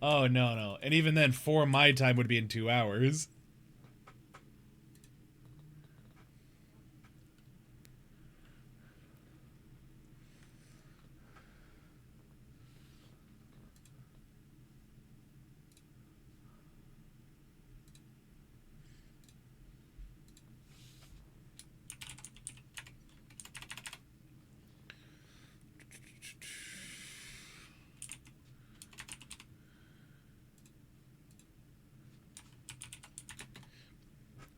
Oh, no, no. And even then, 4 my time would be in 2 hours.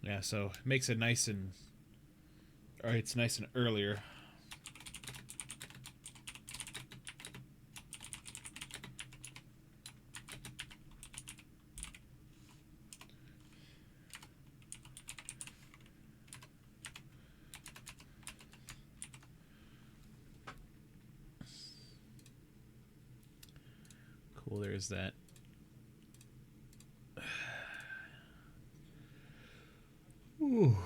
Yeah, so it makes it nice and... Or it's nice and earlier. Cool, there's that. Ooh.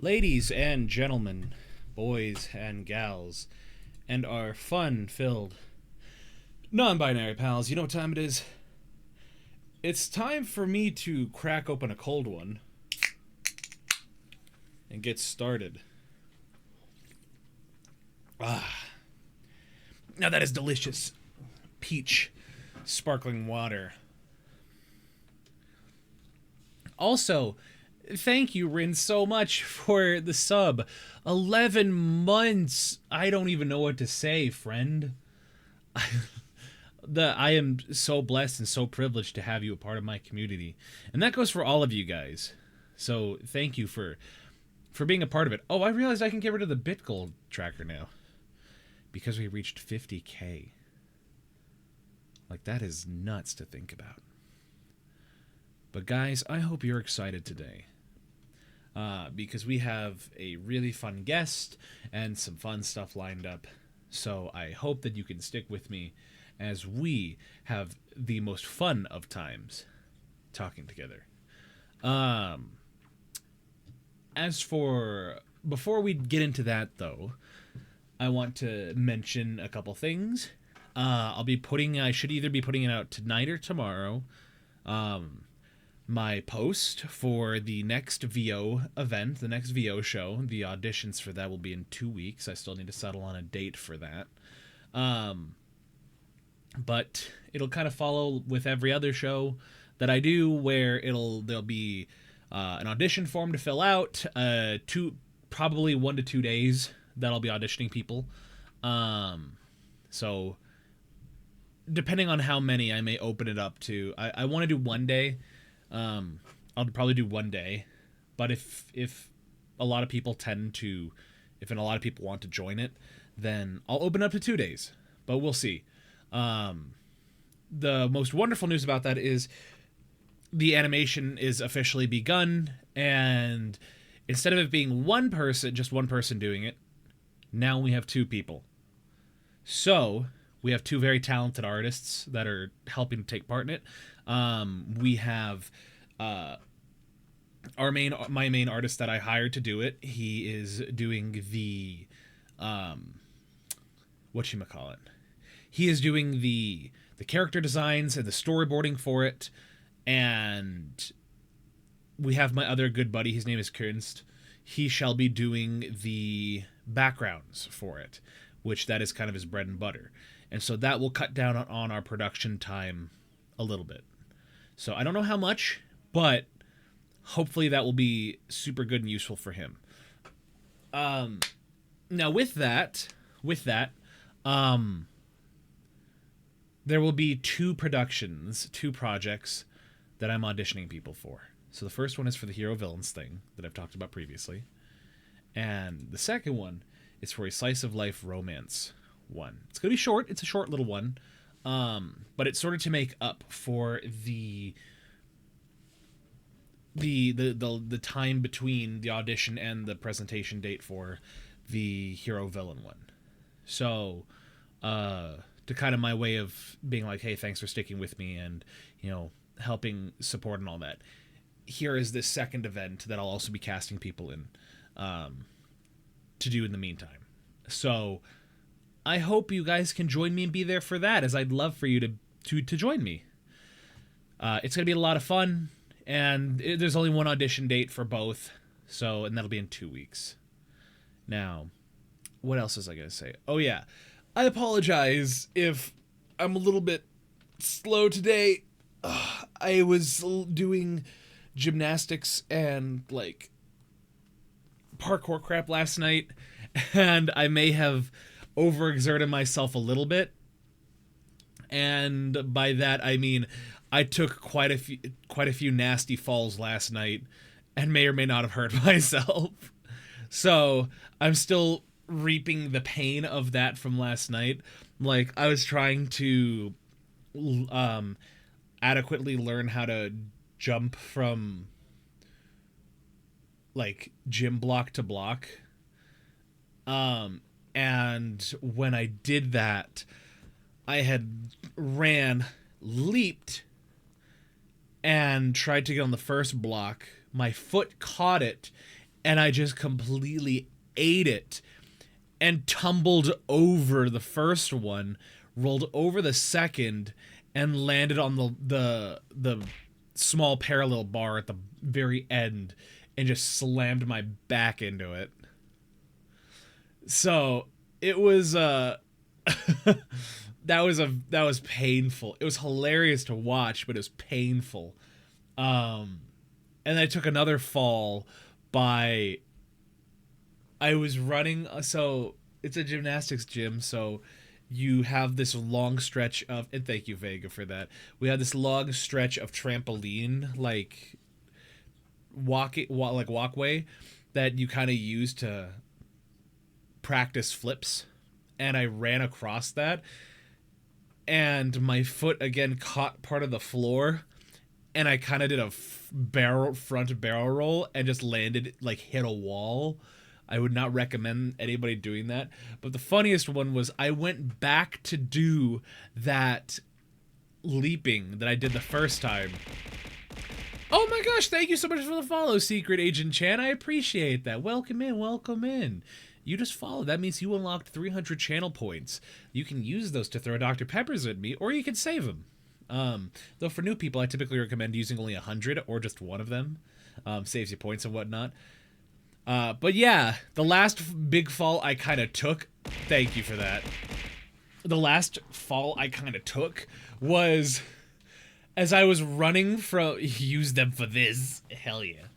Ladies and gentlemen, boys and gals, and our fun-filled non-binary pals, you know what time it is? It's time for me to crack open a cold one and get started. Now that is delicious peach sparkling water. Also, thank you, Rin, so much for the sub. 11 months. I don't even know what to say, friend. I am so blessed and so privileged to have you a part of my community. And that goes for all of you guys. So thank you for being a part of it. Oh, I realized I can get rid of the BitGold tracker now. Because we reached 50K. Like, that is nuts to think about. But guys, I hope you're excited today. Because we have a really fun guest and some fun stuff lined up. So I hope that you can stick with me as we have the most fun of times talking together. Before we get into that, though, I want to mention a couple things. I should either be putting it out tonight or tomorrow. My post for the next VO event, the next VO show, the auditions for that will be in 2 weeks. I still need to settle on a date for that. But it'll kind of follow with every other show that I do, where there'll be an audition form to fill out, probably 1 to 2 days that I'll be auditioning people. So depending on how many, I may open it up to. I want to do 1 day. I'll probably do 1 day, but if a lot of people if a lot of people want to join it, then I'll open up to 2 days, but we'll see. The most wonderful news about that is the animation is officially begun, and instead of it being just one person doing it, now we have 2 people. So we have 2 very talented artists that are helping to take part in it. We have my main artist that I hired to do it. He is doing the whatchamacallit. He is doing the character designs and the storyboarding for it. And we have my other good buddy, his name is Kunst. He shall be doing the backgrounds for it, which that is kind of his bread and butter. And so that will cut down on our production time a little bit. So I don't know how much, but hopefully that will be super good and useful for him. Now with that, there will be 2 projects that I'm auditioning people for. So the first one is for the hero villains thing that I've talked about previously. And the second one is for a slice of life romance one. It's going to be short. It's a short little one. But it's sort of to make up for the time between the audition and the presentation date for the hero villain one. So, to kind of my way of being like, hey, thanks for sticking with me and, helping support and all that. Here is this second event that I'll also be casting people in, to do in the meantime. So I hope you guys can join me and be there for that, as I'd love for you to join me. It's going to be a lot of fun, and there's only 1 audition date for both, and that'll be in 2 weeks. Now, what else was I going to say? Oh, yeah. I apologize if I'm a little bit slow today. I was doing gymnastics and, parkour crap last night, and I may have overexerted myself a little bit. And by that, I mean I took quite a few nasty falls last night and may or may not have hurt myself. So I'm still reaping the pain of that from last night. I was trying to adequately learn how to jump from gym block to block. And when I did that, I had leaped, and tried to get on the first block. My foot caught it and I just completely ate it and tumbled over the first one, rolled over the second, and landed on the small parallel bar at the very end and just slammed my back into it. So it was that was painful. It was hilarious to watch, but it was painful. And I took another fall by I was running, so it's a gymnastics gym, so you have this long stretch of, and thank you Vega for that. We have this long stretch of trampoline like walkway that you kind of use to practice flips, and I ran across that and my foot again caught part of the floor, and I kind of did a front barrel roll and just landed, like hit a wall. I would not recommend anybody doing that. But the funniest one was I went back to do that leaping that I did the first time. Oh my gosh, thank you so much for the follow, Secret Agent Chan. I appreciate that. Welcome in, welcome in. You just followed. That means you unlocked 300 channel points. You can use those to throw Dr. Peppers at me, or you can save them. Though for new people, I typically recommend using only 100 or just one of them. Saves you points and whatnot. But yeah, the last big fall I kind of took, thank you for that. The last fall I kind of took was as I was running from, use them for this, hell yeah.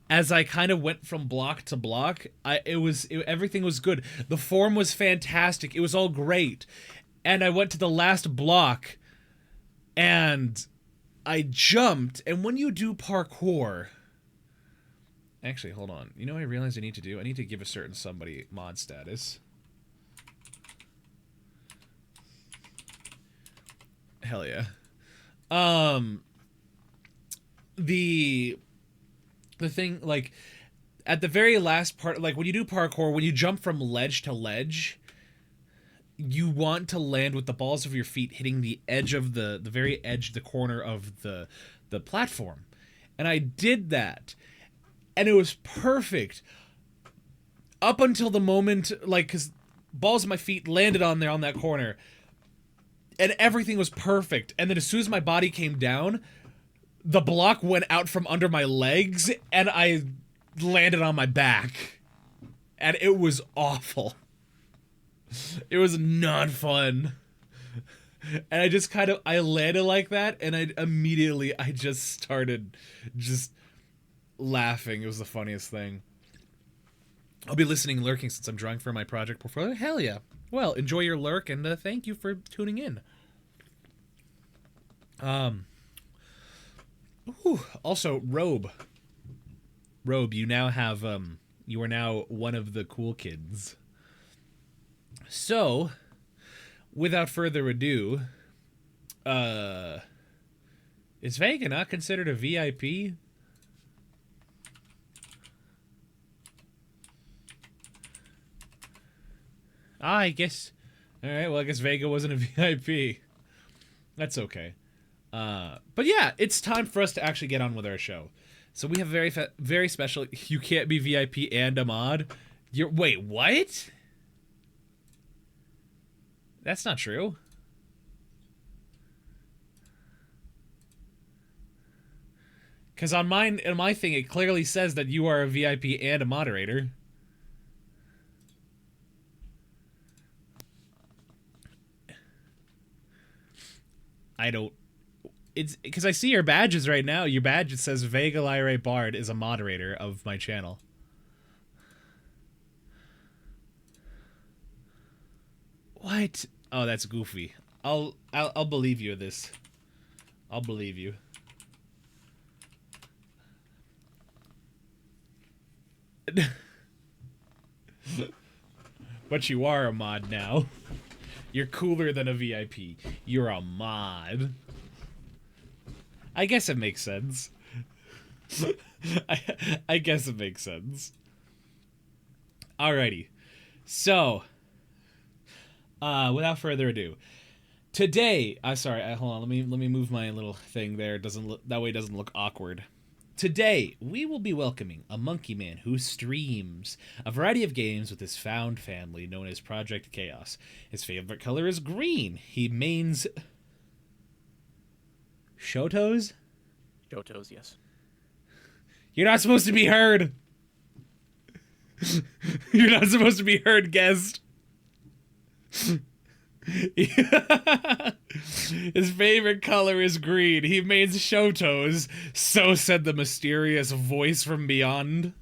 As I kind of went from block to block, everything was good. The form was fantastic. It was all great. And I went to the last block and I jumped, and when you do parkour, actually, hold on. You know what I realized I need to do? I need to give a certain somebody mod status. Hell yeah. The thing, like, at the very last part, like, when you do parkour, when you jump from ledge to ledge, you want to land with the balls of your feet hitting the edge of the very edge, the corner of the platform. And I did that. And it was perfect. Up until the moment, like, because balls of my feet landed on there on that corner. And everything was perfect. And then as soon as my body came down, the block went out from under my legs, and I landed on my back. And it was awful. It was not fun. And I just I landed like that, and I just started just laughing. It was the funniest thing. I'll be listening and lurking since I'm drawing for my project portfolio. Hell yeah. Well, enjoy your lurk, and thank you for tuning in. Also, Robe, you now have, you are now one of the cool kids. So, without further ado, is Vega not considered a VIP? I guess. Alright, well, I guess Vega wasn't a VIP. That's okay. But yeah, it's time for us to actually get on with our show. So we have very special. You can't be VIP and a mod. Wait, what? That's not true. Because on my thing, it clearly says that you are a VIP and a moderator. I don't. It's because I see your badges right now. Your badge, it says Vega Lyre Bard is a moderator of my channel. What? Oh, that's goofy. I'll believe you this. I'll believe you. But you are a mod now. You're cooler than a VIP. You're a mod. I guess it makes sense. I guess it makes sense. Alrighty. So, without further ado, today, sorry, hold on, let me move my little thing there. That way it doesn't look awkward. Today, we will be welcoming a monkey man who streams a variety of games with his found family known as Project Chaos. His favorite color is green. He mains shotos. Shotos, yes. You're not supposed to be heard. You're not supposed to be heard, guest. His favorite color is green. He mains shotos. So said the mysterious voice from beyond.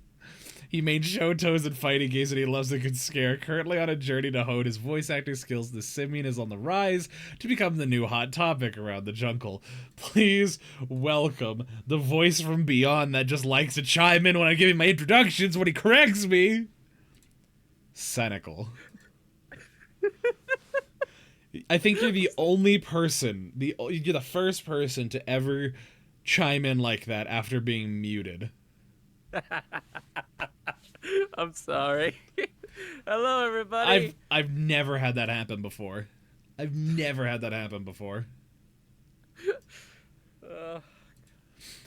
He made shotos and fighting games, and he loves a good scare. Currently on a journey to hone his voice acting skills, the simian is on the rise to become the new hot topic around the jungle. Please welcome the voice from beyond that just likes to chime in when I'm giving my introductions when he corrects me. Cenickle. I think you're the only person, you're the first person to ever chime in like that after being muted. I'm sorry. Hello, everybody. I've never had that happen before. I've never had that happen before.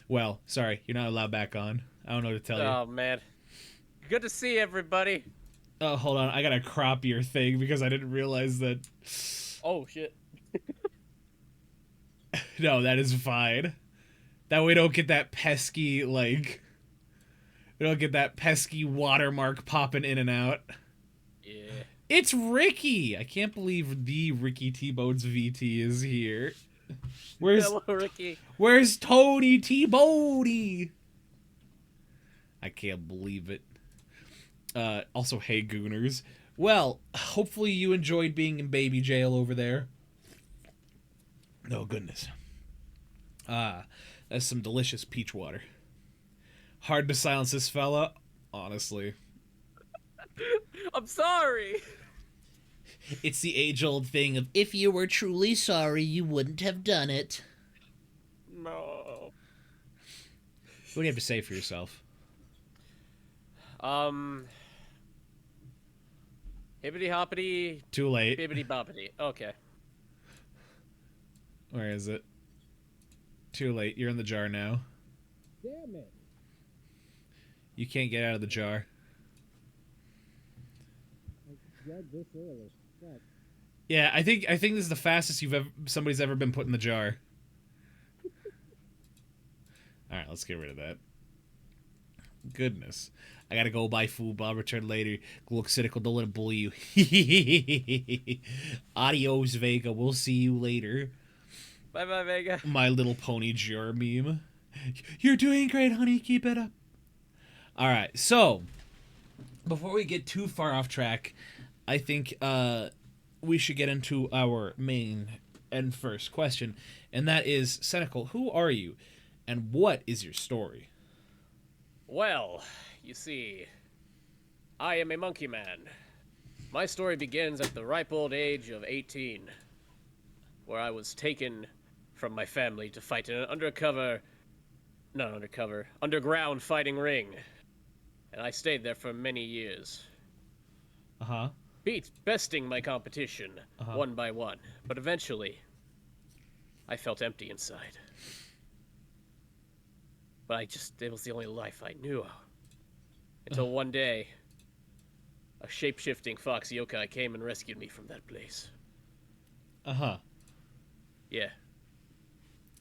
Well, sorry, you're not allowed back on. I don't know what to tell you. Oh, man. Good to see everybody. Oh, hold on. I gotta crop your thing because I didn't realize that. Oh, shit. No, that is fine. That way we don't get that pesky, like... We don't get that pesky watermark popping in and out. Yeah. It's Ricky! I can't believe the Ricky T-Bones VT is here. Hello, Ricky. Where's Tony T-Boney? I can't believe it. Also, hey, Gooners. Well, hopefully you enjoyed being in baby jail over there. Oh, goodness. That's some delicious peach water. Hard to silence this fella, honestly. I'm sorry. It's the age-old thing of, if you were truly sorry, you wouldn't have done it. No. What do you have to say for yourself? Hippity hoppity. Too late. Bibbity boppity. Okay. Where is it? Too late. You're in the jar now. Damn it. You can't get out of the jar. I read this early. Fuck. Yeah, I think this is the fastest somebody's ever been put in the jar. All right, let's get rid of that. Goodness. I gotta go buy food, but I'll return later. Look, Cenickle, don't let him bully you. Adios, Vega. We'll see you later. Bye-bye, Vega. My Little Pony jar meme. You're doing great, honey. Keep it up. All right, so before we get too far off track, I think we should get into our main and first question, and that is, Cenickle, who are you, and what is your story? Well, you see, I am a monkey man. My story begins at the ripe old age of 18, where I was taken from my family to fight in an underground fighting ring. And I stayed there for many years. Uh-huh. Besting my competition, one by one. But eventually, I felt empty inside. But it was the only life I knew. Until one day, a shape-shifting fox yokai came and rescued me from that place. Uh-huh. Yeah.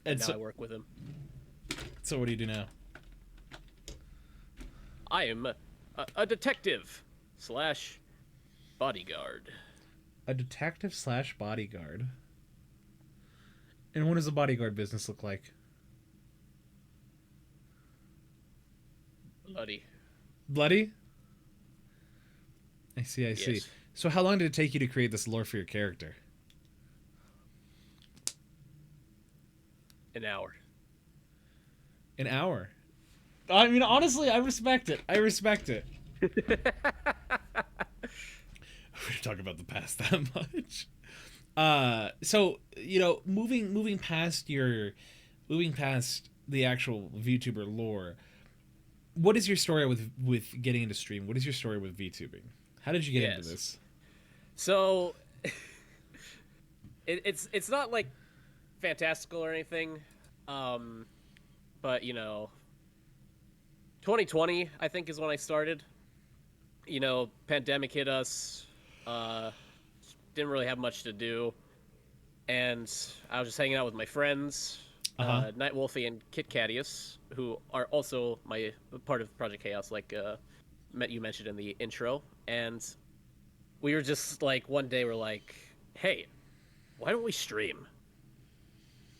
And now I work with him. So what do you do now? I am a detective / bodyguard. A detective / bodyguard. And what does the bodyguard business look like? Bloody. Bloody? I see. Yes. So how long did it take you to create this lore for your character? An hour. An hour? I mean, honestly, I respect it. We're talking about the past that much. So, you know, moving past the actual VTuber lore, what is your story with getting into stream? What is your story with VTubing? How did you get into this? So, it's not like fantastical or anything, but you know, 2020, I think, is when I started. You know, pandemic hit us. Uh, didn't really have much to do, and I was just hanging out with my friends, Uh-huh. Night Wolfie and Kit Cadius, who are also my part of Project Chaos, like you mentioned in the intro. And we were just like, one day we're like, hey, why don't we stream?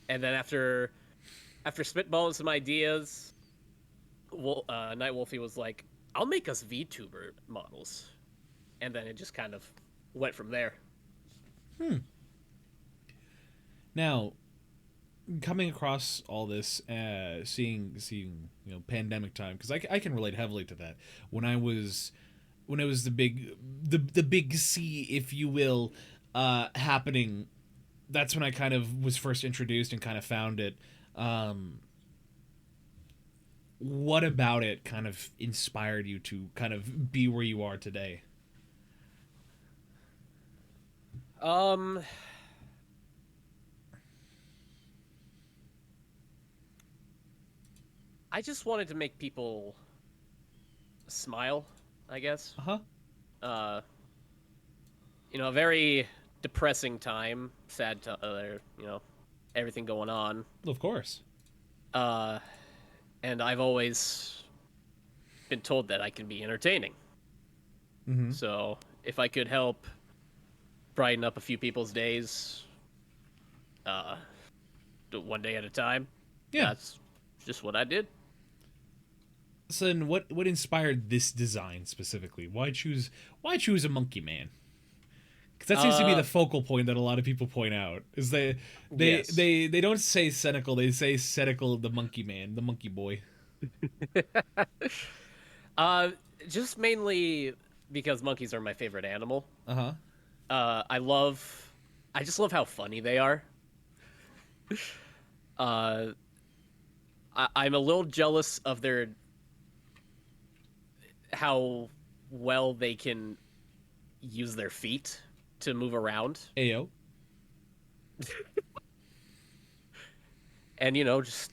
And then after spitballing some ideas, Night Wolfie was like, I'll make us VTuber models. And then it just kind of went from there. Now, coming across all this, seeing pandemic time, because I can relate heavily to that. When I was the big C, if you will, happening. That's when I kind of was first introduced and kind of found it. What about it kind of inspired you to kind of be where you are today? Um, I just wanted to make people smile, I guess. Uh huh. Uh, a very depressing time, everything going on. Of course. Uh, and I've always been told that I can be entertaining. Mm-hmm. So if I could help brighten up a few people's days, uh, one day at a time, Yeah. that's just what I did. So then, what inspired this design specifically? Why choose a monkey man? Because that seems to be the focal point that a lot of people point out. Is Yes. they don't say Cenickle, they say Cenickle the monkey man, the monkey boy. Uh, just mainly because monkeys are my favorite animal. Uh huh. I just love how funny they are. Uh, I'm a little jealous of how well they can use their feet to move around, Ayo. and just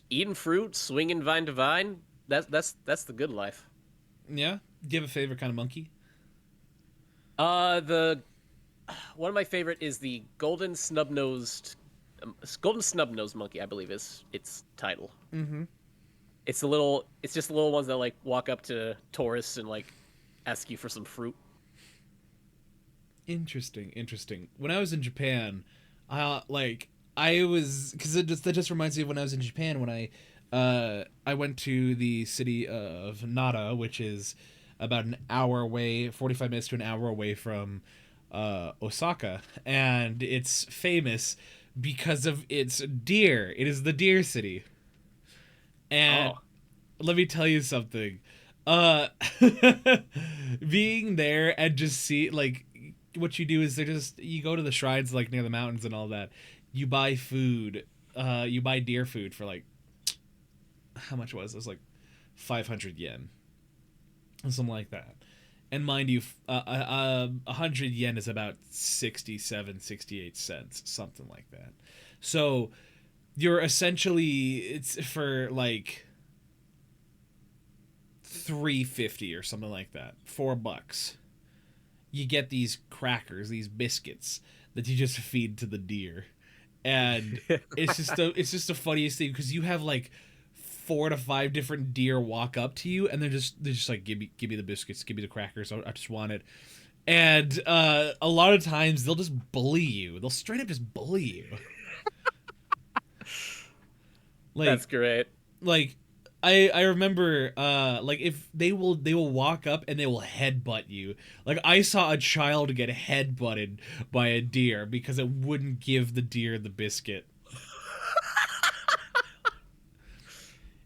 eating fruit, swinging vine to vine. That's the good life. Yeah. Do you have a favorite kind of monkey? The one of my favorite is the golden snub nosed monkey, I believe is its title. Mm-hmm. It's just the little ones that like walk up to tourists and like ask you for some fruit. Interesting. When I was in Japan, I was because that just reminds me of when I was in Japan when I went to the city of Nara, which is about an hour away, 45 minutes to an hour away from Osaka, and it's famous because of its deer. It is the deer city, and Oh, let me tell you something. Uh, being there and just see like what you do is you go to the shrines like near the mountains and all that. You buy food. You buy deer food for like how much was it? It was like 500 yen, something like that. And mind you, 100 yen is about 67, 68 cents, something like that. So you're essentially it's for like 350 or something like that, $4. You get these crackers, these biscuits that you just feed to the deer, and it's just the funniest thing because you have like 4 to 5 different deer walk up to you and they're just like give me the biscuits, give me the crackers, I just want it. And a lot of times they'll just bully you. They'll straight up just bully you. like that's great. like I remember like if they will walk up and they will headbutt you. Like I saw a child get headbutted by a deer because it wouldn't give the deer the biscuit.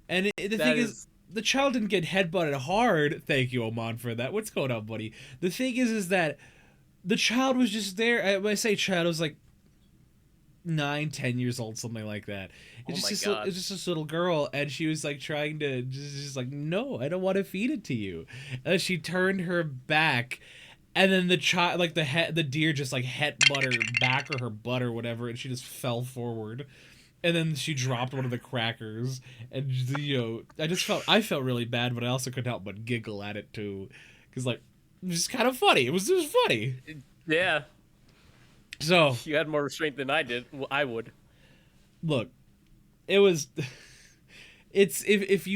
And the That thing is the child didn't get headbutted hard. Thank you, Oman, for that. What's going on, buddy? The thing is that the child was just there. When I say child, it was like 9, 10 years old, something like that. Oh my God. It's just this little girl, and she was like trying to just like, no, I don't want to feed it to you. And she turned her back, and then the child, like the deer, just like headbutt her back or her butt or whatever, and she just fell forward. And then she dropped one of the crackers, and I felt really bad, but I also couldn't help but giggle at it too, because like it was just kind of funny. It was funny. Yeah, So you had more restraint than I did. Well, I would. look, it was. It's if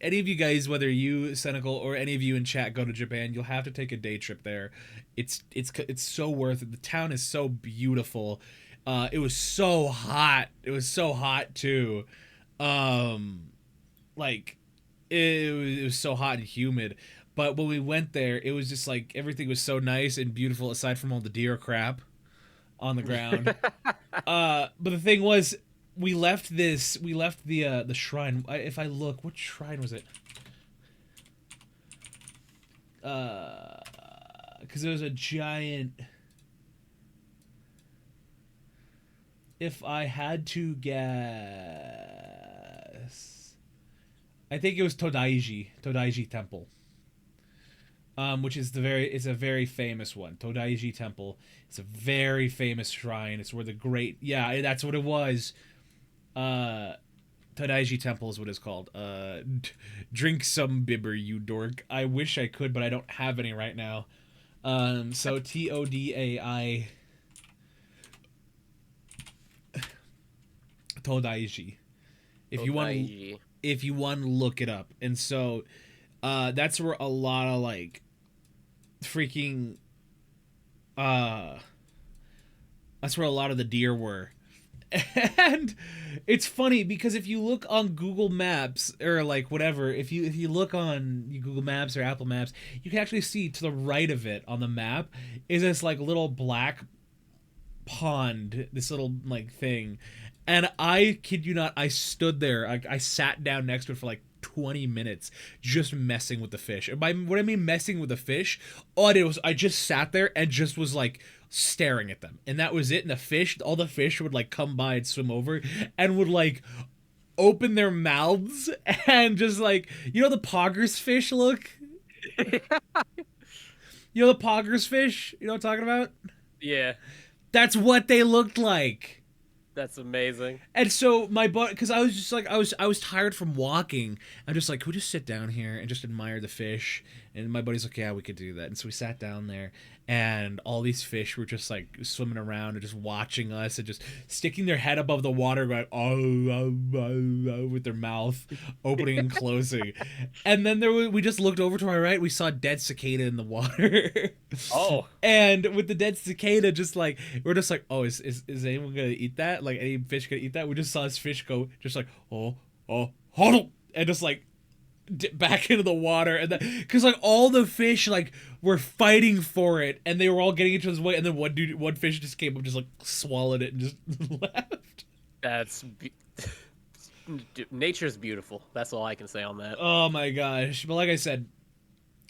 any of you guys, whether you Cenickle or any of you in chat go to Japan, you'll have to take a day trip there. It's so worth it. The town is so beautiful. It was so hot. It was so hot too. Like it was so hot and humid. But when we went there, it was just like everything was so nice and beautiful aside from all the deer crap on the ground. But the thing was, we left the shrine. If I look, what shrine was it? Because there was a giant. If I had to guess, I think it was Todaiji Temple. Which is it's a very famous one. Todaiji Temple. It's a very famous shrine. It's where that's what it was. Todaiji Temple is what it's called. Drink some bibber, you dork. I wish I could, but I don't have any right now. So Todai Todaiji. If you want to look it up. And so that's where a lot of like freaking that's where a lot of the deer were. And it's funny because if you look on Google Maps or like whatever, if you look on Google Maps or Apple Maps, you can actually see to the right of it on the map is this like little black pond, this little like thing. And I kid you not, I stood there, I sat down next to it for like 20 minutes just messing with the fish. And by what I mean messing with the fish, all I did was I just sat there and just was like staring at them, and that was it. And all the fish would like come by and swim over and would like open their mouths and just like, you know, the poggers fish look. You know the poggers fish, you know what I'm talking about? Yeah, that's what they looked like. That's amazing. And so my butt, because I was just like, I was tired from walking. I'm just like, could we just sit down here and just admire the fish? And my buddy's like, yeah, we could do that. And so we sat down there, and all these fish were just like swimming around and just watching us and just sticking their head above the water, going oh, with their mouth opening and closing. And then we just looked over to our right, we saw dead cicada in the water. Oh. And with the dead cicada, just like we're just like, oh, is anyone gonna eat that? Like any fish gonna eat that? We just saw this fish go just like oh, and just like dip back into the water, and because like all the fish like were fighting for it, and they were all getting each other's way, and then one fish just came up, just like swallowed it and just left. Nature's beautiful. That's all I can say on that. Oh my gosh. But like I said,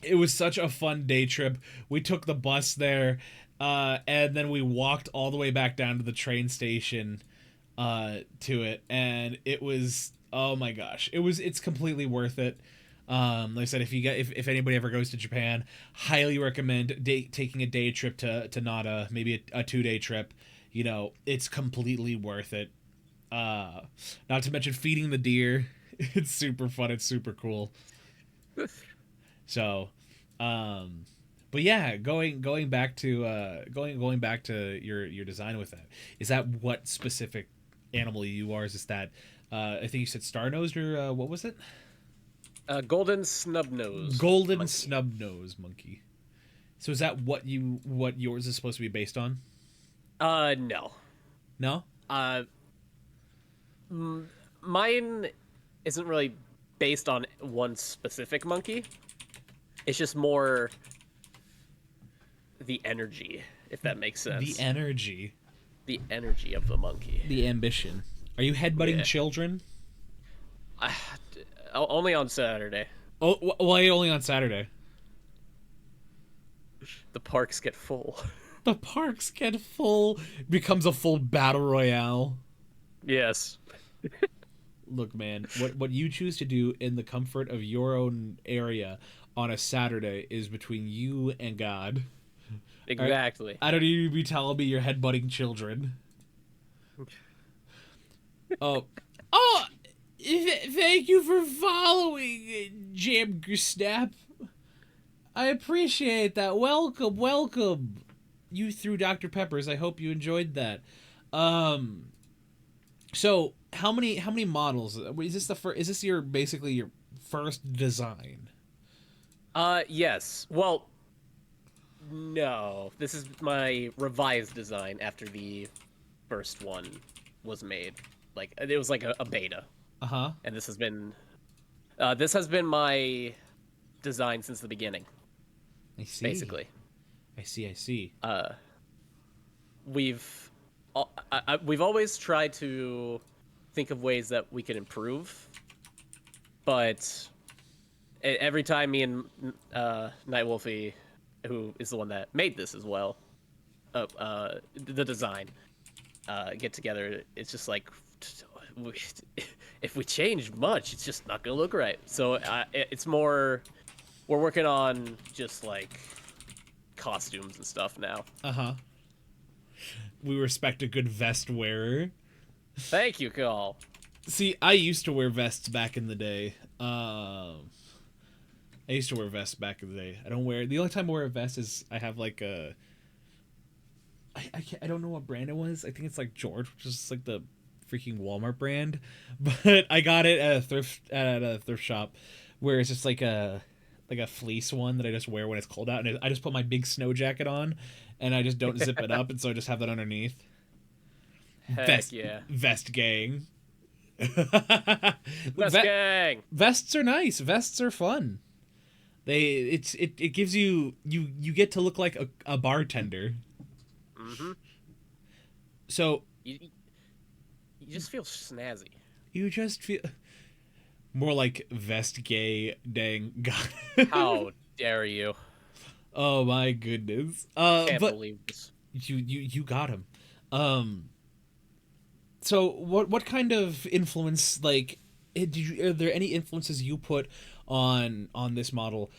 it was such a fun day trip. We took the bus there, and then we walked all the way back down to the train station to it, and it was, oh my gosh, it's completely worth it. Like I said, if anybody ever goes to Japan, highly recommend taking a day trip to Nara, maybe a 2-day trip. You know, it's completely worth it. Not to mention feeding the deer. It's super fun. It's super cool. So, but yeah, going back to going back to your design with that. Is that what specific animal you are? Is that I think you said star-nosed, or what was it? Golden snub-nose. Golden monkey. snub-nose monkey. So is that what yours is supposed to be based on? No. No? Mine isn't really based on one specific monkey. It's just more the energy, if that makes sense. The energy. The energy of the monkey. The ambition. Are you headbutting children? Only on Saturday. Oh, why only on Saturday? The parks get full. The parks get full. Becomes a full battle royale. Yes. Look, man, what you choose to do in the comfort of your own area on a Saturday is between you and God. Exactly. I don't need you to be telling me you're headbutting children. Oh, oh! Thank you for following, Jam Snap. I appreciate that. Welcome, welcome. You threw Dr. Peppers. I hope you enjoyed that. So how many models? Is this the first? Is this your basically your first design? Yes. Well, no. This is my revised design after the first one was made. Like it was like a beta, Uh-huh. and this has been my design since the beginning, I see. basically. I see. We've we've always tried to think of ways that we could improve, but every time me and Nightwolfie, who is the one that made this as well, the design, get together, it's just like if we change much, it's just not gonna look right. So it's more we're working on just like costumes and stuff now. Uh-huh. We respect a good vest wearer. Thank you, Cole. See, I used to wear vests back in the day. I used to wear vests back in the day. I don't wear. The only time I wear a vest is I have like a. I don't know what brand it was. I think it's like George, which is like the freaking Walmart brand, but I got it at a thrift shop, where it's just like a fleece one that I just wear when it's cold out, and I just put my big snow jacket on, and I just don't zip it up, and so I just have that underneath. Heck yeah. Vest gang. Vest gang. Vests are nice. Vests are fun. It gives you get to look like a bartender. Mm-hmm. So You just feel snazzy. you just feel more like vest gay dang god. How dare you? Oh my goodness. Can't But believe this. you got him. So what kind of influence, like, are there any influences you put on this model,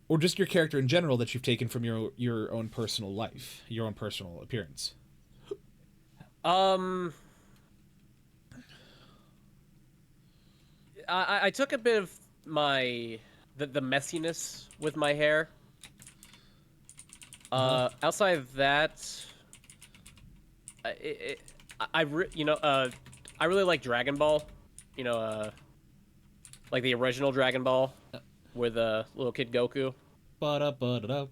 or just your character in general, that you've taken from your own personal life, your own personal appearance? I took a bit of the messiness with my hair. Outside of that, I really like Dragon Ball. You know, like the original Dragon Ball with little kid Goku. Ba-da-ba-da-da.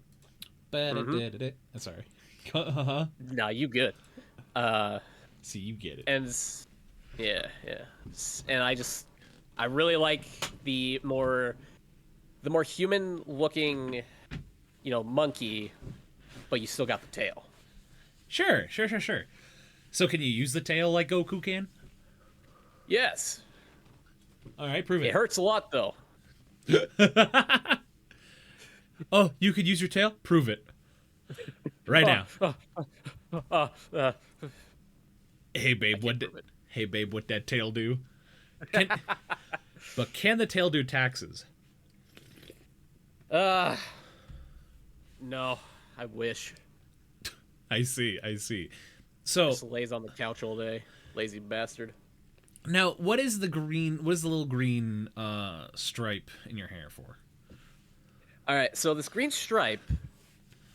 Ba-da-da-da-da. Sorry. Uh-huh. Nah, you good. See, you get it. And yeah, and I really like the more human looking, monkey, but you still got the tail. Sure. So can you use the tail like Goku can? Yes. All right, prove It it. hurts a lot though. Oh, you could use your tail? Prove it. Right now. Hey babe, what that tail do? But can the tail do taxes? No, I wish. I see. So Just lays on the couch all day, lazy bastard. now, what is the little green stripe in your hair for? All right, so this green stripe,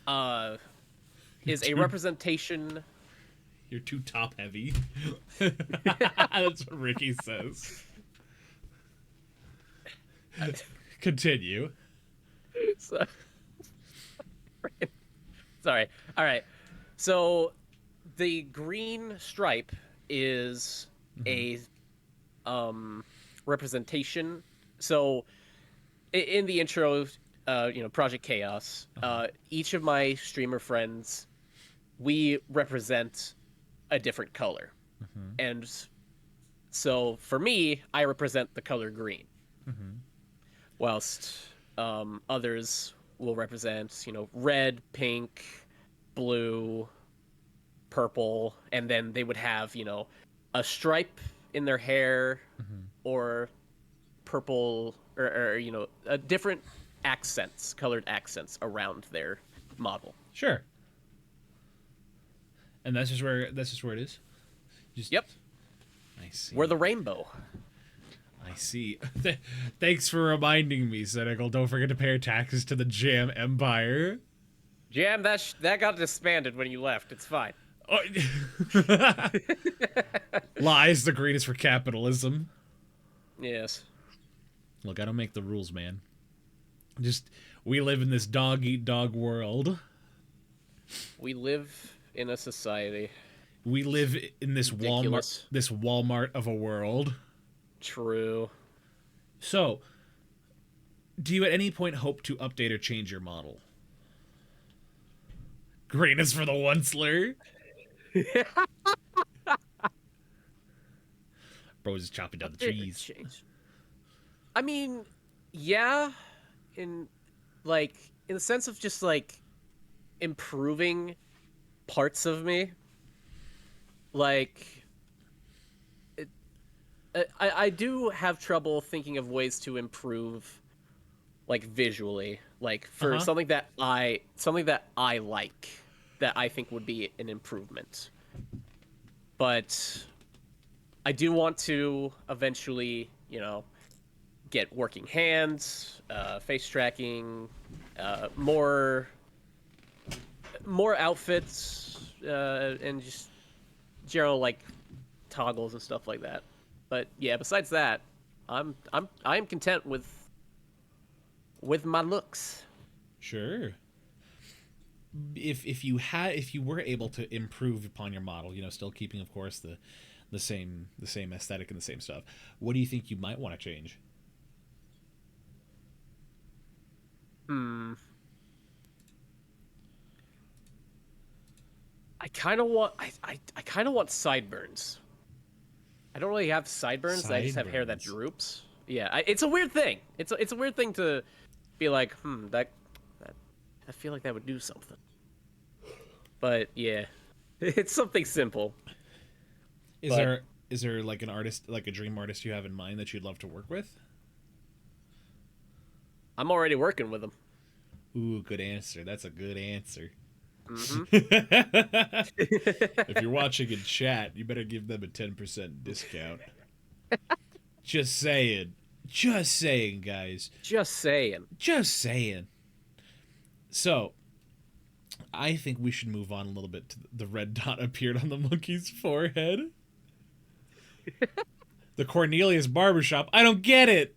is a representation. You're too top heavy. That's what Ricky says. Continue. Sorry. All right. So the green stripe is a representation. So in the intro, Project Chaos, each of my streamer friends, we represent a different color. And so for me, I represent the color green. Whilst others will represent, red, pink, blue, purple, and then they would have, a stripe in their hair, or purple, or different accents, colored accents around their model. Sure. And that's just where it is. Yep. I see. We're the rainbow. I see. Thanks for reminding me, Cenickle. Don't forget to pay your taxes to the Jam Empire. Jam, that got disbanded when you left. It's fine. Oh. Lies, the greatest for capitalism. Yes. Look, I don't make the rules, man. Just, we live in this dog-eat-dog world. We live in a society. We live in this Ridiculous. Walmart of a world. True. So, do you at any point hope to update or change your model? Green is for the onceler. Bro is chopping down the trees. Change. I mean, yeah, in the sense of just like improving parts of me. Like, I do have trouble thinking of ways to improve, like visually, like for something that I like, that I think would be an improvement. But I do want to eventually, get working hands, face tracking, more outfits, and just general like toggles and stuff like that. But yeah, besides that, I'm content with my looks. Sure. If you were able to improve upon your model, still keeping, of course, the same aesthetic and the same stuff, what do you think you might want to change? I kind of want sideburns. I don't really have sideburns. I just have hair that droops. Yeah, it's a weird thing. It's a weird thing to be like, that I feel like that would do something. But yeah, it's something simple. Is there like an artist, like a dream artist you have in mind that you'd love to work with? I'm already working with them. Ooh, good answer. That's a good answer. Mm-hmm. If you're watching in chat, you better give them a 10% discount. Just saying. Just saying, guys. Just saying. Just saying. So, I think we should move on a little bit to the red dot appeared on the monkey's forehead. The Cornelius barbershop. I don't get it.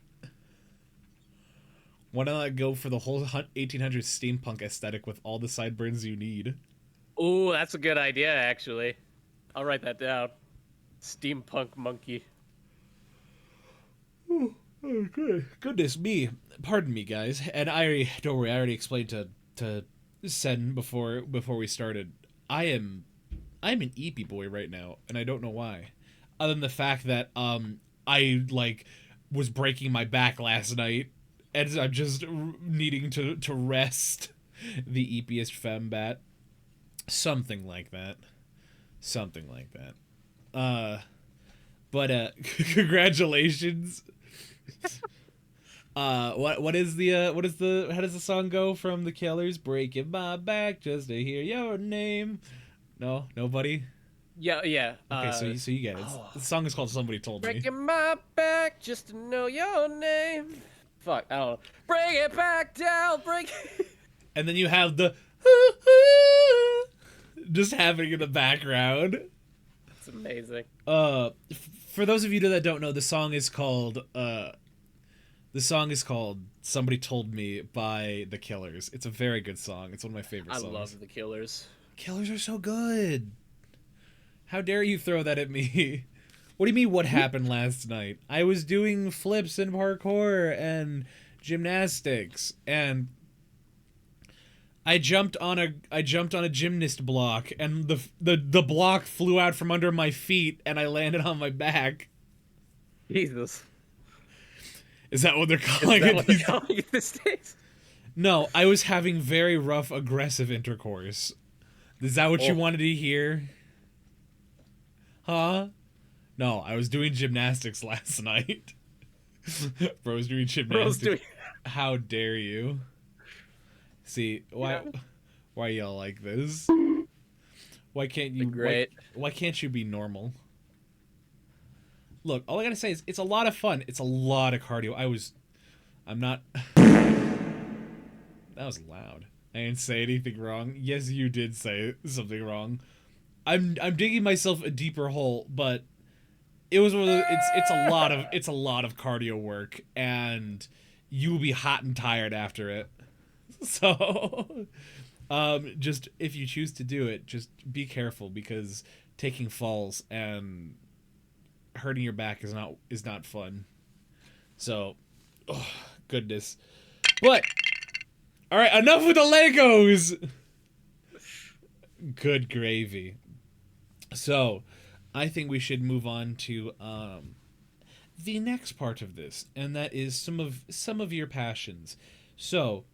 Why not go for the whole 1800s steampunk aesthetic with all the sideburns you need? Ooh, that's a good idea, actually. I'll write that down. Steampunk monkey. Oh, good. Goodness me. Pardon me, guys. And don't worry, I already explained to Sen before we started. I'm an eepy boy right now, and I don't know why. Other than the fact that I was breaking my back last night, and I'm just needing to rest. The eepiest fembat. Something like that. But congratulations. What is the how does the song go from the Killers? Breaking my back just to hear your name. No, nobody. Yeah. Okay, so you get it. The song is called Somebody Told Me. Breaking my back just to know your name. Fuck, I don't know. Bring it back down, break it. And then you have the just happening in the background. It's amazing. For those of you that don't know, the song is called Somebody Told Me by The Killers. It's a very good song. It's one of my favorite songs. I love The Killers. Killers are so good. How dare you throw that at me? What do you mean, what happened last night? I was doing flips and parkour and gymnastics, and I jumped on a gymnast block, and the block flew out from under my feet, and I landed on my back. Jesus. Is that what they're calling it these days? No, I was having very rough, aggressive intercourse. Is that what you wanted to hear? Huh? No, I was doing gymnastics last night. Bro's doing gymnastics. How dare you? See, why y'all like this? Why can't you great. Why can't you be normal? look, all I gotta say is it's a lot of fun. It's a lot of cardio. I'm not. That was loud. I didn't say anything wrong. Yes, you did say something wrong. I'm digging myself a deeper hole, but it was one of those, it's a lot of cardio work, and you will be hot and tired after it. So, just if you choose to do it, just be careful, because taking falls and hurting your back is not fun. So, oh, goodness. But all right, enough with the Legos. Good gravy. So, I think we should move on to the next part of this, and that is some of your passions. So,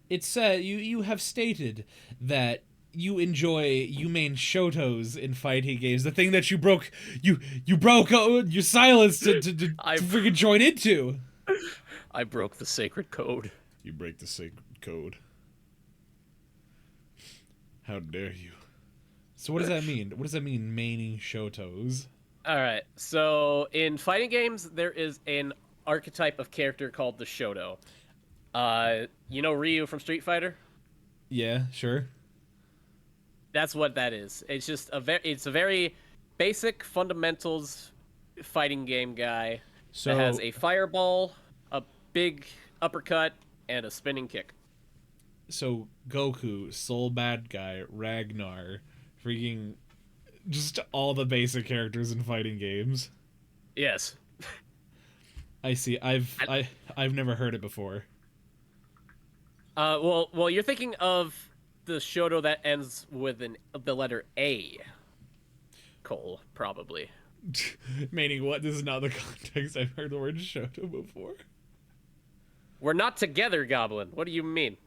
it said you have stated that you main shotos in fighting games. The thing that you broke your silence to freaking join into. I broke the sacred code. You break the sacred code. How dare you? So what does that mean? What does that mean, maining shotos? All right. So in fighting games, there is an archetype of character called the shoto. You know Ryu from Street Fighter? Yeah, sure. That's what that is. It's just it's a very basic fundamentals fighting game guy that has a fireball, a big uppercut, and a spinning kick. So Goku, Soul Bad Guy, Ragnar, freaking just all the basic characters in fighting games. Yes. I see. I've never heard it before. Well, you're thinking of the shoto that ends with the letter A. Cole, probably. Meaning what? This is not the context I've heard the word shoto before. We're not together, Goblin. What do you mean?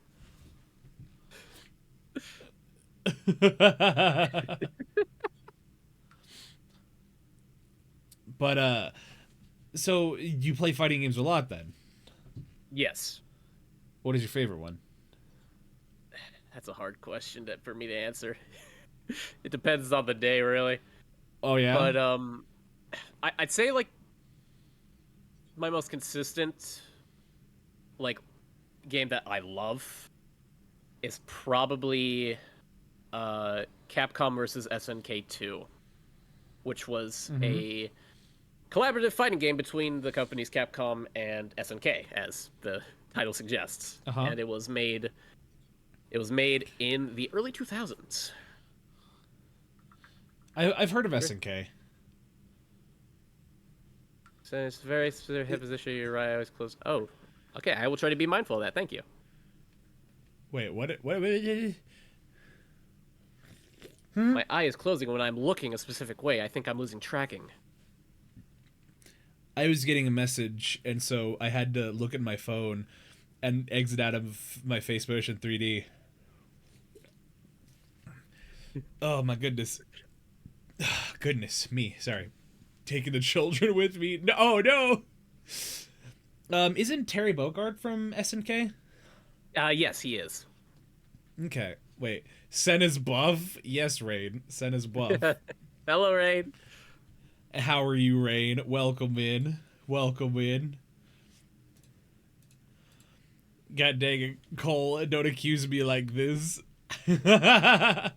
But so you play fighting games a lot then? Yes. What is your favorite one? That's a hard question for me to answer. It depends on the day, really. Oh yeah. But I'd say like my most consistent like game that I love is probably Capcom versus SNK 2, which was a collaborative fighting game between the companies Capcom and SNK, as the title suggests. And it was made in the early 2000s. I've heard of SNK. So it's a very specific position. You're right. I always close. Oh, okay. I will try to be mindful of that. Thank you. Wait, what? My eye is closing when I'm looking a specific way. I think I'm losing tracking. I was getting a message, and so I had to look at my phone and exit out of my Face Motion 3D. Oh my goodness. Goodness me. Sorry. Taking the children with me. No, oh no. Isn't Terry Bogard from SNK? Yes, he is. Okay. Wait. Sen is buff? Yes, Rain. Sen is buff. Hello, Rain. How are you, Rain? Welcome in. Welcome in. God dang it, Cole, don't accuse me like this. That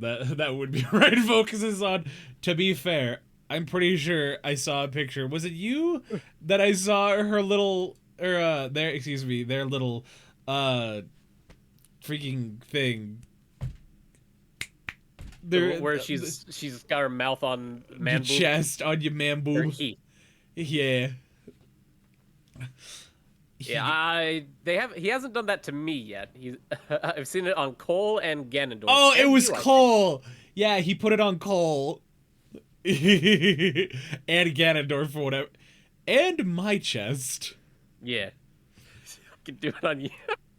would be right focuses on. To be fair, I'm pretty sure I saw a picture. Was it you that I saw her little their little freaking thing. Where she's got her mouth on man your chest on your man boob. Yeah. Yeah, he hasn't done that to me yet. I've seen it on Cole and Ganondorf. Oh, it was Cole. Yeah, he put it on Cole. And Ganondorf for whatever. And my chest. Yeah. I can do it on you.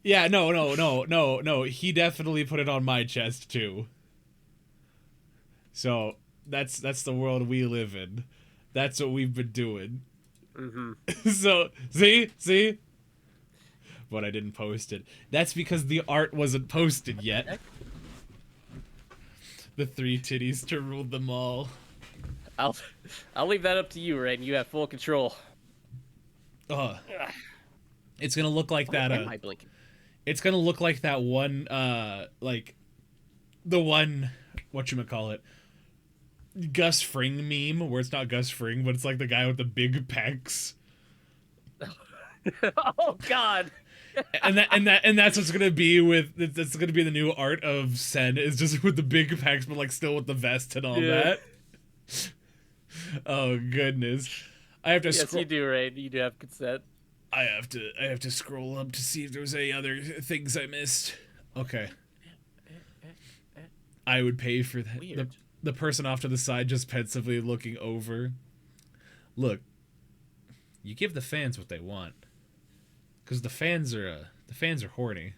Yeah, no. He definitely put it on my chest too. So that's the world we live in. That's what we've been doing. Mm-hmm. So see, but I didn't post it. That's because the art wasn't posted yet. The 3 titties to rule them all. I'll leave that up to you, Raiden. You have full control. It's gonna look like that. Am I blinking? It's gonna look like that one, like the one, whatchamacallit, Gus Fring meme, where it's not Gus Fring, but it's like the guy with the big pecs. Oh God. and that's what's gonna be that's gonna be the new art of Sen, is just with the big pecs, but like still with the vest and all that. Oh goodness, I have to. Yes, you do, Raiden. You do have consent. I have to scroll up to see if there's any other things I missed. Okay. I would pay for that. Weird. The person off to the side just pensively looking over. Look, you give the fans what they want, because the fans are horny.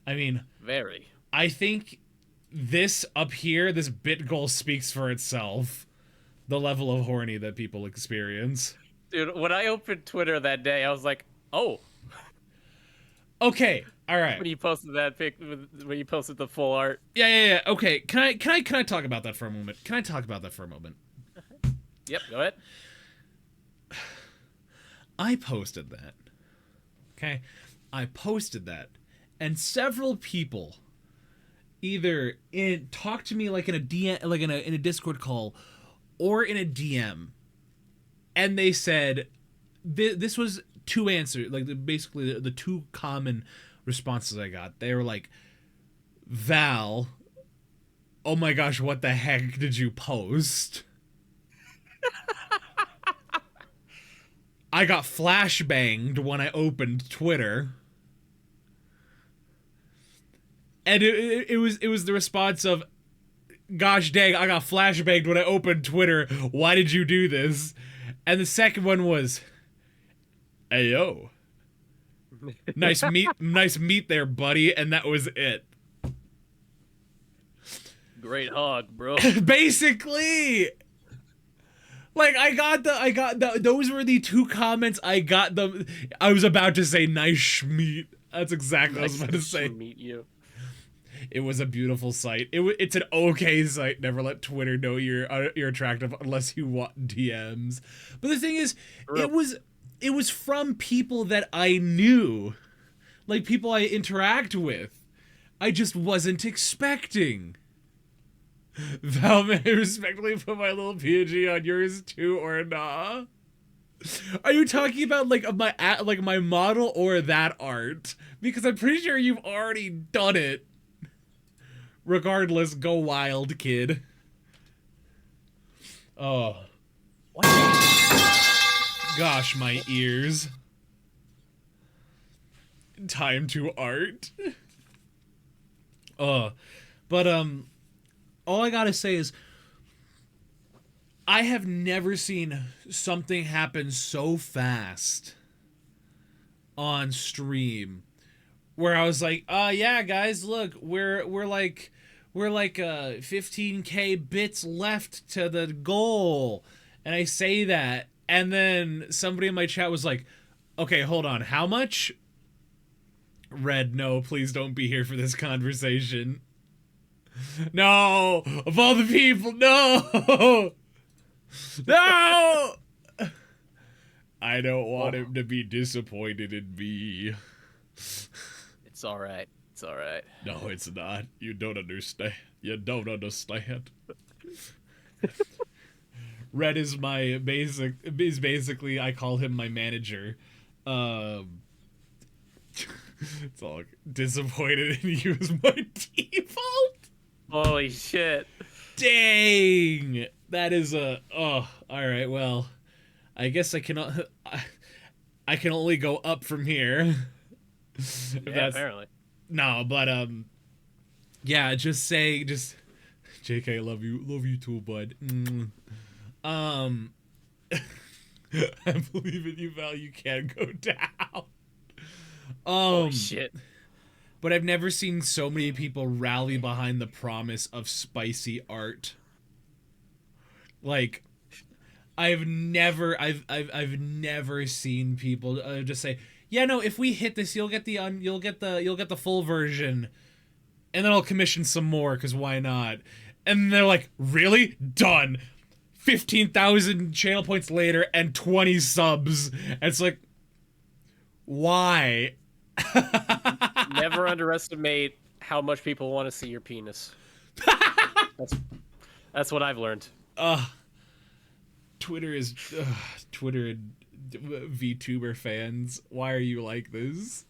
I mean, Very. I think this up here, this bit goal speaks for itself. The level of horny that people experience. Dude, when I opened Twitter that day, I was like, oh. Okay, all right. When you posted that pic, when you posted the full art. Yeah. Okay, can I talk about that for a moment? Yep, go ahead. I posted that. Okay, I posted that, and several people either talked to me like in a DM, like in a Discord call, or in a DM, and they said this was two answers, like basically the two common responses I got. They were like, Val, oh my gosh, what the heck did you post? I got flashbanged when I opened Twitter. And it was the response of, gosh dang, I got flashbanged when I opened Twitter. Why did you do this? And the second one was, hey yo, nice meat there, buddy. And that was it. Great hog, bro. Basically. Like, I got the those were the two comments I got them. I was about to say nice schmeat. That's exactly what I was about to say. Meet you. It was a beautiful sight. It's an okay sight. Never let Twitter know you're attractive unless you want DMs. But the thing is, it was from people that I knew, like people I interact with. I just wasn't expecting. Val, may I respectfully put my little PNG on yours too, or nah? Are you talking about like my model or that art? Because I'm pretty sure you've already done it. Regardless, go wild, kid. Oh. What? Gosh, my ears. Time to art. But all I gotta say is, I have never seen something happen so fast on stream, where I was like, yeah, guys, look, we're like 15k bits left to the goal, and I say that, and then somebody in my chat was like, okay, hold on, how much? Red, no, please don't be here for this conversation. No, of all the people, no. No! I don't want him to be disappointed in me. It's alright. It's alright. No, it's not. You don't understand. You don't understand. Red is my basically, I call him my manager. It's all disappointed in you is my default. Holy shit. Dang! That is a... Oh, alright, well... I guess I cannot... I can only go up from here. Yeah, apparently. No, but, yeah, just say... JK, love you too, bud. I believe in you, Val, you can go down. Holy shit. But I've never seen so many people rally behind the promise of spicy art. Like, I've never seen people just say, yeah, no, if we hit this, you'll get the full version, and then I'll commission some more, because why not? And they're like, really? Done. 15,000 channel points later and 20 subs. And it's like, why? Never underestimate how much people want to see your penis. That's what I've learned. Twitter Twitter and VTuber fans. Why are you like this?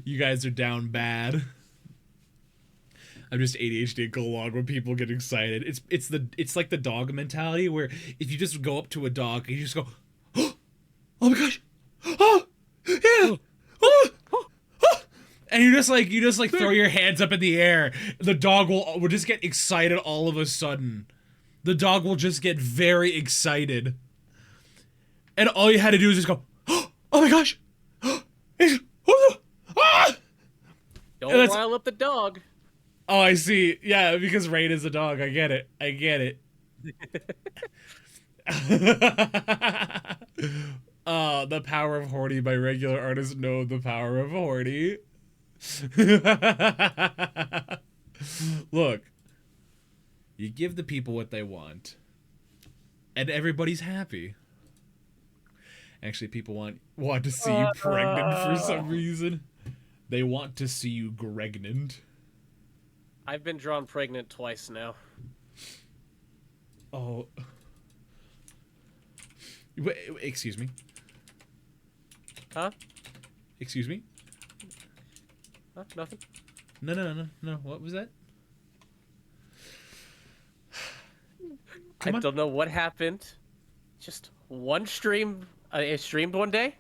You guys are down bad. I'm just ADHD and go along when people get excited. It's like the dog mentality where if you just go up to a dog and you just go, oh my gosh, oh yeah, oh, and you just like throw your hands up in the air. The dog will just get excited all of a sudden. The dog will just get very excited, and all you had to do is just go, oh my gosh, Don't rile up the dog. Oh, I see. Yeah, because Rain is a dog. I get it. The power of Horny by regular artists know the power of Horny. Look, you give the people what they want, and everybody's happy. Actually, people want to see you pregnant for some reason. They want to see you gregnant. I've been drawn pregnant twice now. Oh. Excuse me. Huh? Excuse me? Huh? Nothing? No. What was that? I don't know what happened. Just one stream, I streamed one day.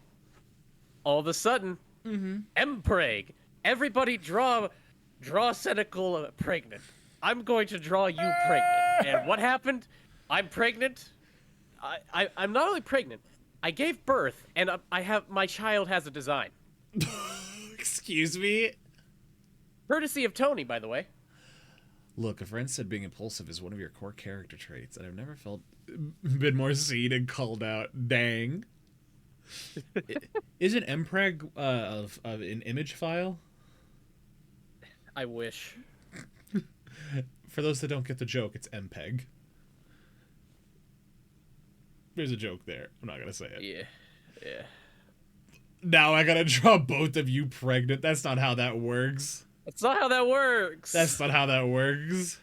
All of a sudden, Mpreg. Everybody draw Cenickle pregnant. I'm going to draw you pregnant. And what happened? I'm pregnant. I'm not only pregnant. I gave birth, and my child has a design. Excuse me? Courtesy of Tony, by the way. Look, a friend said being impulsive is one of your core character traits, and I've never been more seen and called out. Dang. Isn't Mpreg of an image file? I wish. For those that don't get the joke, it's MPEG. There's a joke there. I'm not gonna say it. Yeah. Now I gotta draw both of you pregnant. That's not how that works. That's not how that works. That's not how that works.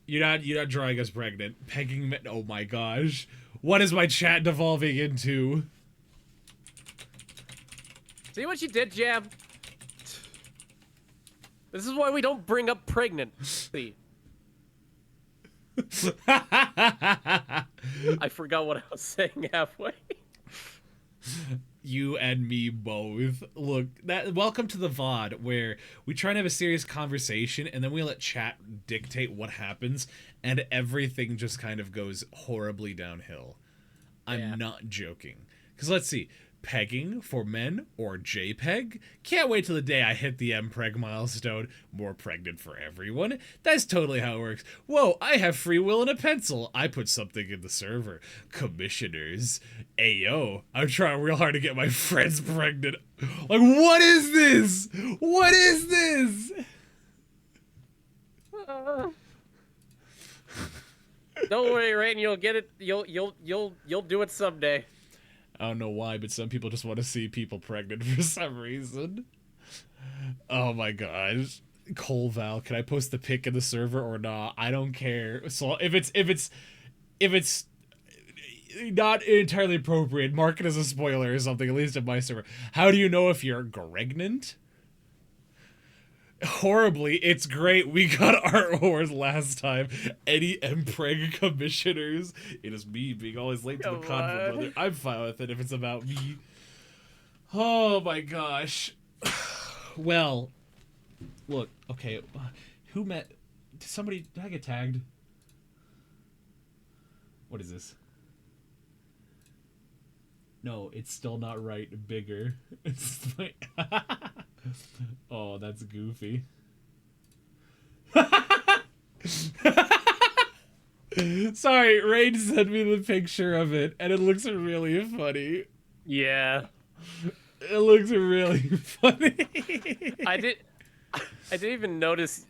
You're not drawing us pregnant. Pegging me. Oh my gosh. What is my chat devolving into? See what you did, Jam? This is why we don't bring up pregnancy. I forgot what I was saying halfway. You and me both. Look, welcome to the VOD, where we try and have a serious conversation, and then we let chat dictate what happens, and everything just kind of goes horribly downhill. I'm not joking. Because let's see. Pegging for men or JPEG? Can't wait till the day I hit the MPreg milestone. More pregnant for everyone. That's totally how it works. Whoa, I have free will and a pencil. I put something in the server. Commissioners. Ayo, I'm trying real hard to get my friends pregnant. Like, what is this? What is this? Don't worry, Rain. You'll get it. You'll do it someday. I don't know why, but some people just want to see people pregnant for some reason. Oh my gosh. Cole Val, can I post the pic in the server or not? I don't care. So if it's not entirely appropriate, mark it as a spoiler or something, at least in my server. How do you know if you're pregnant? Horribly, it's great. We got Art Wars last time. Any MPreg commissioners. It is me being always late to the convo, brother. I'm fine with it if it's about me. Oh my gosh. Well, look, okay. Who met? Did I get tagged? What is this? No, it's still not right. Bigger. It's my... Oh, that's goofy. Sorry, Rain sent me the picture of it, and it looks really funny. Yeah. It looks really funny. I didn't even notice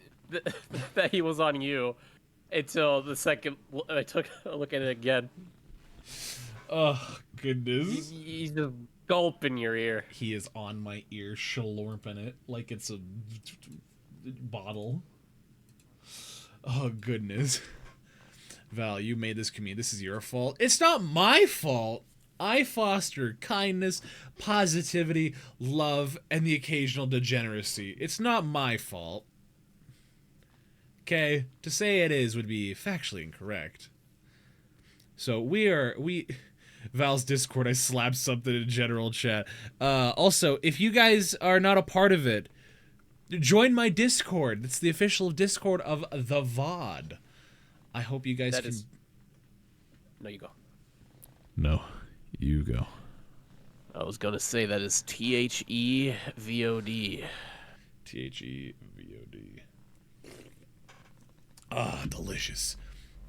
that he was on you. until the second I took a look at it again. Oh, goodness. He's just gulp in your ear. He is on my ear, schlorping it like it's a bottle. Oh, goodness. Val, you made this community. This is your fault. It's not my fault. I foster kindness, positivity, love, and the occasional degeneracy. It's not my fault. Okay? To say it is would be factually incorrect. So Val's Discord, I slapped something in general chat. Also, if you guys are not a part of it, join my Discord. It's the official Discord of the VOD. I hope you guys can... No, you go. No, you go. I was gonna say that is THEVOD. THEVOD. Ah, delicious.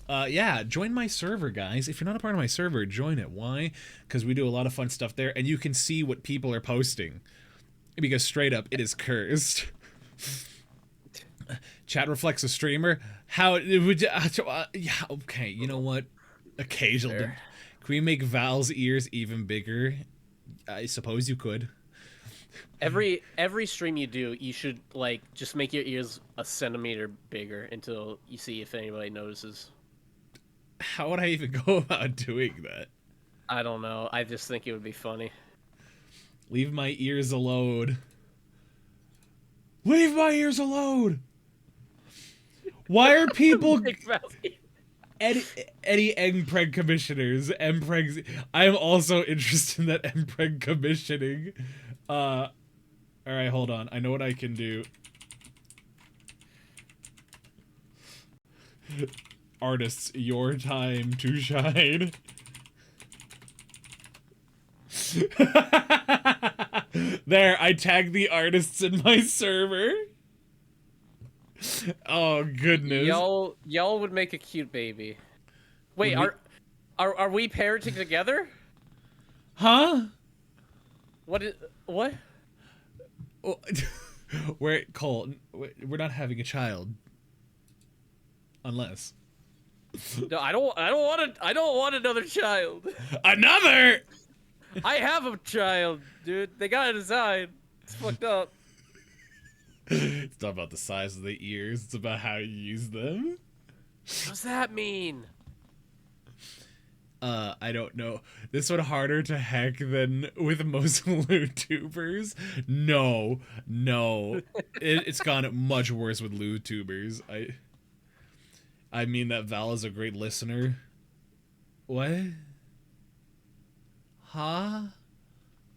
Yeah, join my server, guys. If you're not a part of my server, join it. Why? Because we do a lot of fun stuff there, and you can see what people are posting. Because straight up, it is cursed. Chat reflects a streamer. How it would? Yeah, okay. You know what? Occasional. Can we make Val's ears even bigger? I suppose you could. Every stream you do, you should like just make your ears a centimeter bigger until you see if anybody notices. How would I even go about doing that? I don't know. I just think it would be funny. Leave my ears alone. Leave my ears alone. Why are people... Any MPreg commissioners, MPregs... I am also interested in that MPreg commissioning. Alright, hold on. I know what I can do. Artists, your time to shine. There, I tagged the artists in my server. Oh goodness. Y'all would make a cute baby. Wait, are we parenting together? Huh? What? We're Cole. We're not having a child. Unless. No, I don't want another child. Another. I have a child, dude. They got it designed. It's fucked up. It's not about the size of the ears. It's about how you use them. What does that mean? I don't know. This one harder to hack than with most LootTubers. No. It's gone much worse with LootTubers. I mean that Val is a great listener. What? Huh?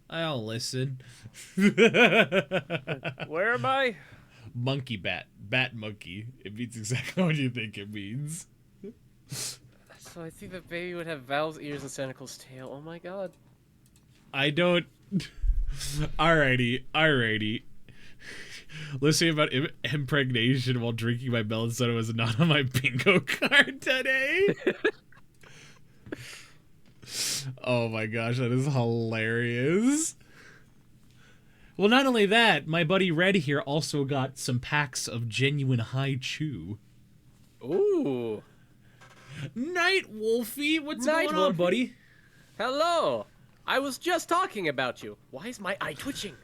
I'll listen. Where am I? Monkey bat. Bat monkey. It means exactly what you think it means. So I think the baby would have Val's ears and Cenicle's tail. Oh my god. I don't... Alrighty. Listening about impregnation while drinking my melon soda was not on my bingo card today. Oh my gosh, that is hilarious. Well, not only that, my buddy Red here also got some packs of genuine high chew. Ooh. Night Wolfie, what's going on, buddy? Hello. I was just talking about you. Why is my eye twitching?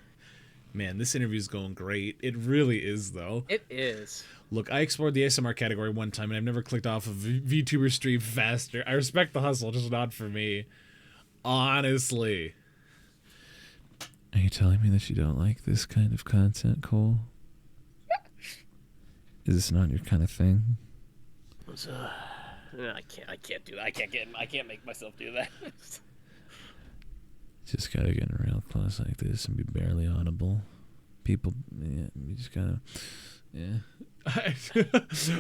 Man, this interview's going great. It really is, though. It is. Look, I explored the ASMR category one time, and I've never clicked off a VTuber stream faster. I respect the hustle, just not for me. Honestly. Are you telling me that you don't like this kind of content, Cole? Is this not your kind of thing? I can't do that. I can't make myself do that. Just gotta get real close like this and be barely audible. People, yeah, you just gotta, yeah.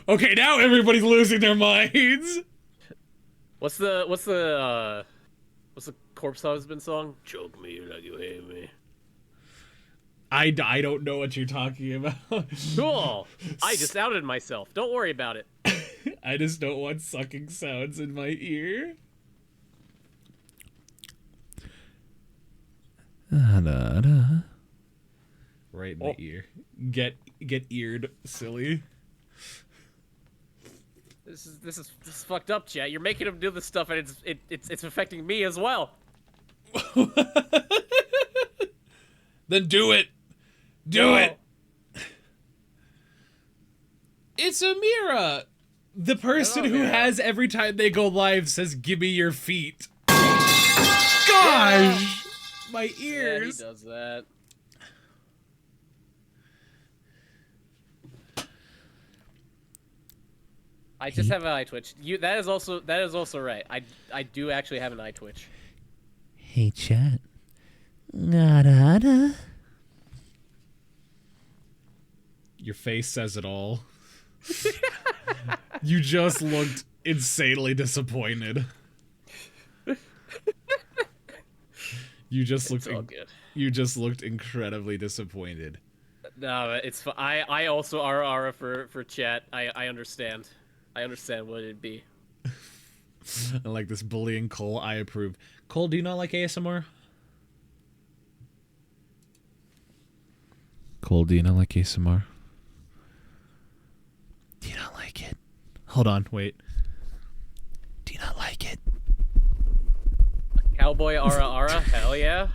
Okay, now everybody's losing their minds. What's the Corpse Husband song? Choke me like you hate me. I don't know what you're talking about. Cool. I just outed myself. Don't worry about it. I just don't want sucking sounds in my ear. Right in the ear. Get eared, silly. This is fucked up, chat. You're making him do this stuff, and it's affecting me as well. Then do it. Do it. It's Amira, the person who has every time they go live says, "Give me your feet." Gosh, my ears. Yeah, he does that. I just have an eye twitch. That is also right. I do actually have an eye twitch. Hey chat. Your face says it all. You just looked insanely disappointed. You just looked You just looked incredibly disappointed. No, it's I also RR for chat. I understand. I understand what it'd be. I like this bullying Cole. I approve. Cole, do you not like ASMR? Cole, do you not like ASMR? Do you not like it? Hold on, wait. Do you not like it? Cowboy ara, hell yeah.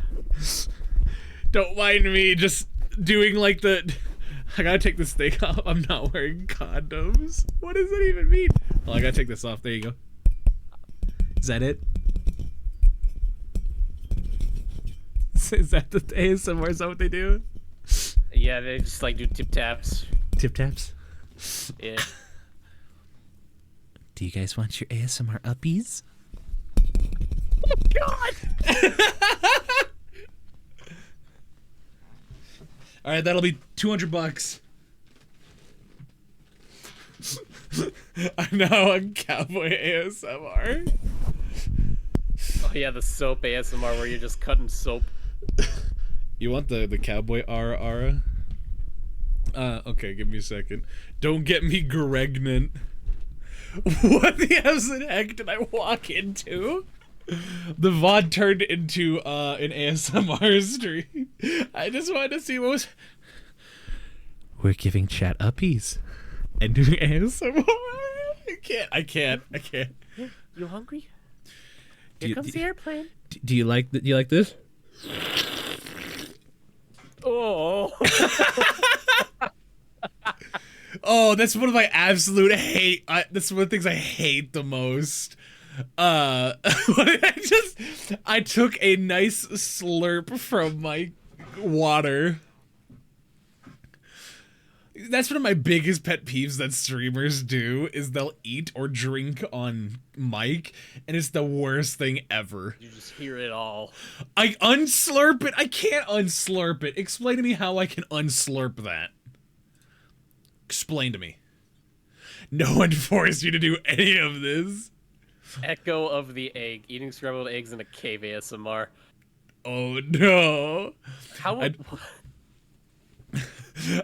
Don't mind me just doing like the... I gotta take this thing off. I'm not wearing condoms. What does that even mean? Oh, I gotta take this off. There you go. Is that it? Is that the ASMR? Is that what they do? Yeah, they just like do tip taps. Tip taps? Yeah. Do you guys want your ASMR uppies? Oh God! All right, that'll be $200. I'm now on Cowboy ASMR. Oh yeah, the soap ASMR where you're just cutting soap. You want the Cowboy Ara? Okay, give me a second. Don't get me pregnant. What the heck did I walk into? The VOD turned into an ASMR stream. I just wanted to see what was... We're giving chat uppies and doing ASMR. I can't. You hungry? Here comes the airplane. Do you like this? Oh. Oh, that's one of my absolute hate. That's one of the things I hate the most. I took a nice slurp from my water. That's one of my biggest pet peeves that streamers do, is they'll eat or drink on mic, and it's the worst thing ever. You just hear it all. I unslurp it. I can't unslurp it. Explain to me how I can unslurp that. Explain to me. No one forced you to do any of this. Echo of the egg. Eating scrambled eggs in a cave ASMR. Oh no. How...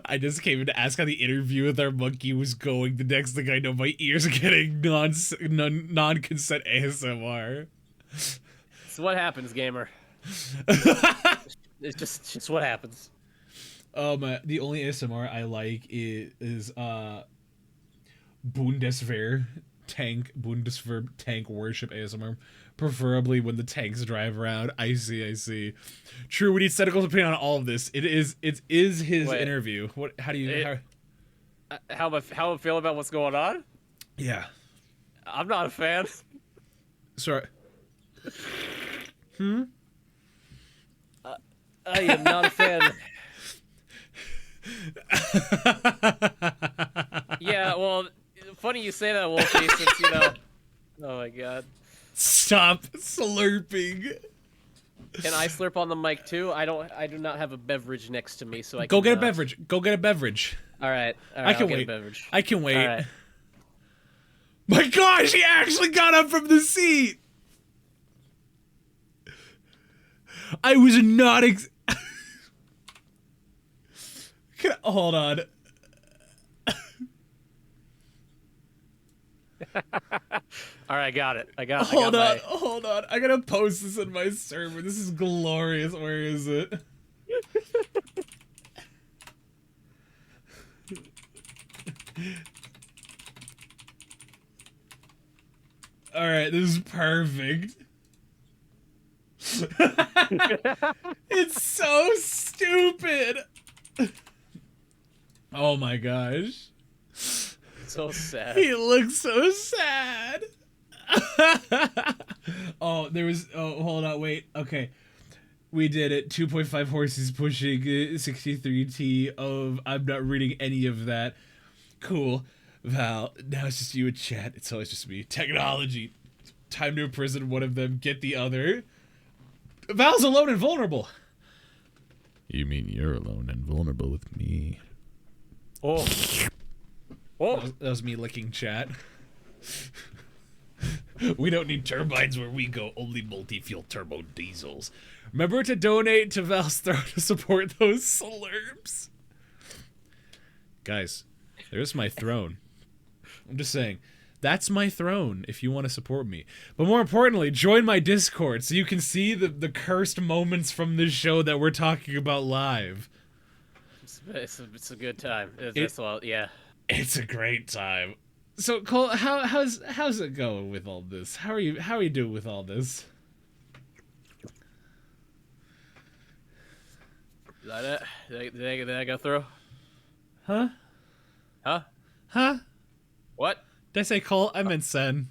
I just came in to ask how the interview with our monkey was going. The next thing I know, my ears are getting non-consent ASMR. It's what happens, gamer. It's just what happens. The only ASMR I like is Bundeswehr tank worship ASMR. Preferably when the tanks drive around. I see. True, we need Cenicle's opinion on all of this. It is his interview. How do you... How I feel about what's going on? Yeah. I'm not a fan. Sorry. I am not a fan. Yeah, well, funny you say that, Wolfie, since, you know... Oh my god. Stop slurping. Can I slurp on the mic too? I do not have a beverage next to me, so I Go can, get a beverage. Go get a beverage. All right. I can I'll wait. Get a beverage. I can wait. All right. My gosh, he actually got up from the seat. I was not hold on. All right, I got it. Hold on. I gotta post this in my server. This is glorious. Where is it? All right, this is perfect. It's so stupid. Oh my gosh. So sad. He looks so sad. Oh, hold on, wait. Okay. We did it. 2.5 horses pushing 63T of I'm not reading any of that. Cool. Val, now it's just you and chat. It's always just me. Technology. Time to imprison one of them, get the other. Val's alone and vulnerable. You mean you're alone and vulnerable with me? Oh. Oh. That was me licking chat. We don't need turbines where we go, only multi-fuel turbo diesels. Remember to donate to Val's Throne to support those slurps. Guys, there's my throne. I'm just saying, that's my throne if you want to support me. But more importantly, join my Discord so you can see the cursed moments from this show that we're talking about live. It's a good time. Yeah. It's a great time. So Cole, how's it going with all this? How are you doing with all this? Is that it? Did I go through? Huh? Huh? Huh? What? Did I say Cole? I meant Sen.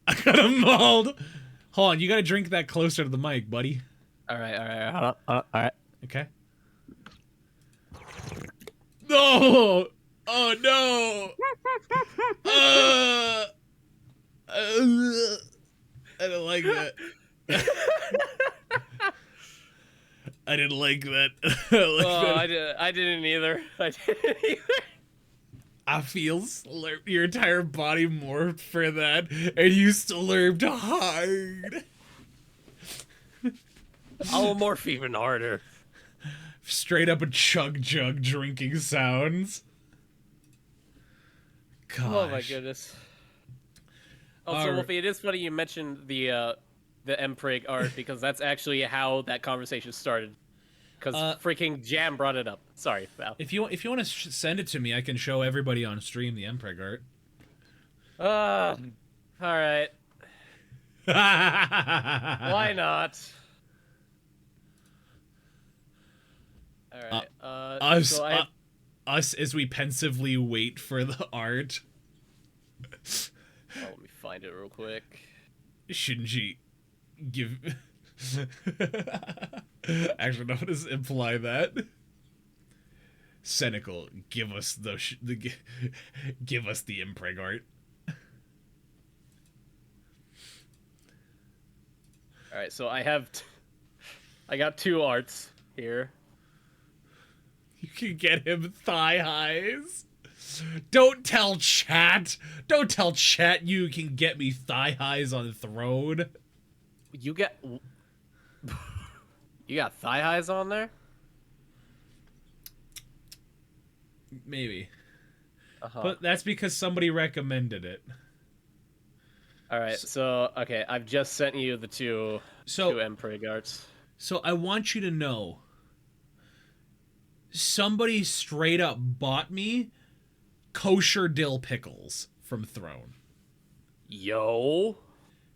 I got him mauled. Hold on, you gotta drink that closer to the mic, buddy. All right. Hold on. All right. Okay. No! Oh no! I don't like that. I didn't like that. I didn't either. I feel slurped. Your entire body morphed for that, and you slurped hard. I'll morph even harder. Straight up a chug jug drinking sounds. Gosh. Oh my goodness. Also, Wolfie, it is funny you mentioned the Mprig art because that's actually how that conversation started. Because freaking Jam brought it up. Sorry, Val. If you want to send it to me, I can show everybody on stream the Mpreg art. All right. Why not? All right. Us as we pensively wait for the art. Let me find it real quick. Shinji, give. Actually, no, does imply that. Cenickle, give us give us the Mpreg art. All right, so I got two arts here. You can get him thigh highs. Don't tell chat. Don't tell chat you can get me thigh highs on the throne. You got thigh highs on there? Maybe. But that's because somebody recommended it. All right, so okay, I've just sent you the two Mpreg arts. So I want you to know, somebody straight up bought me kosher dill pickles from Throne. Yo.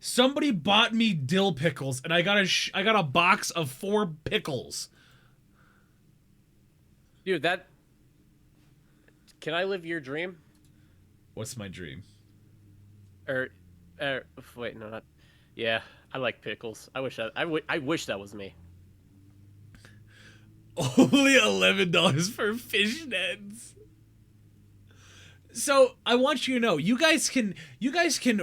Somebody bought me dill pickles, and I got a box of 4 pickles. Dude, can I live your dream? What's my dream? Wait, no, not. Yeah, I like pickles. I wish that was me. Only $11 for fishnets. So I want you to know, you guys can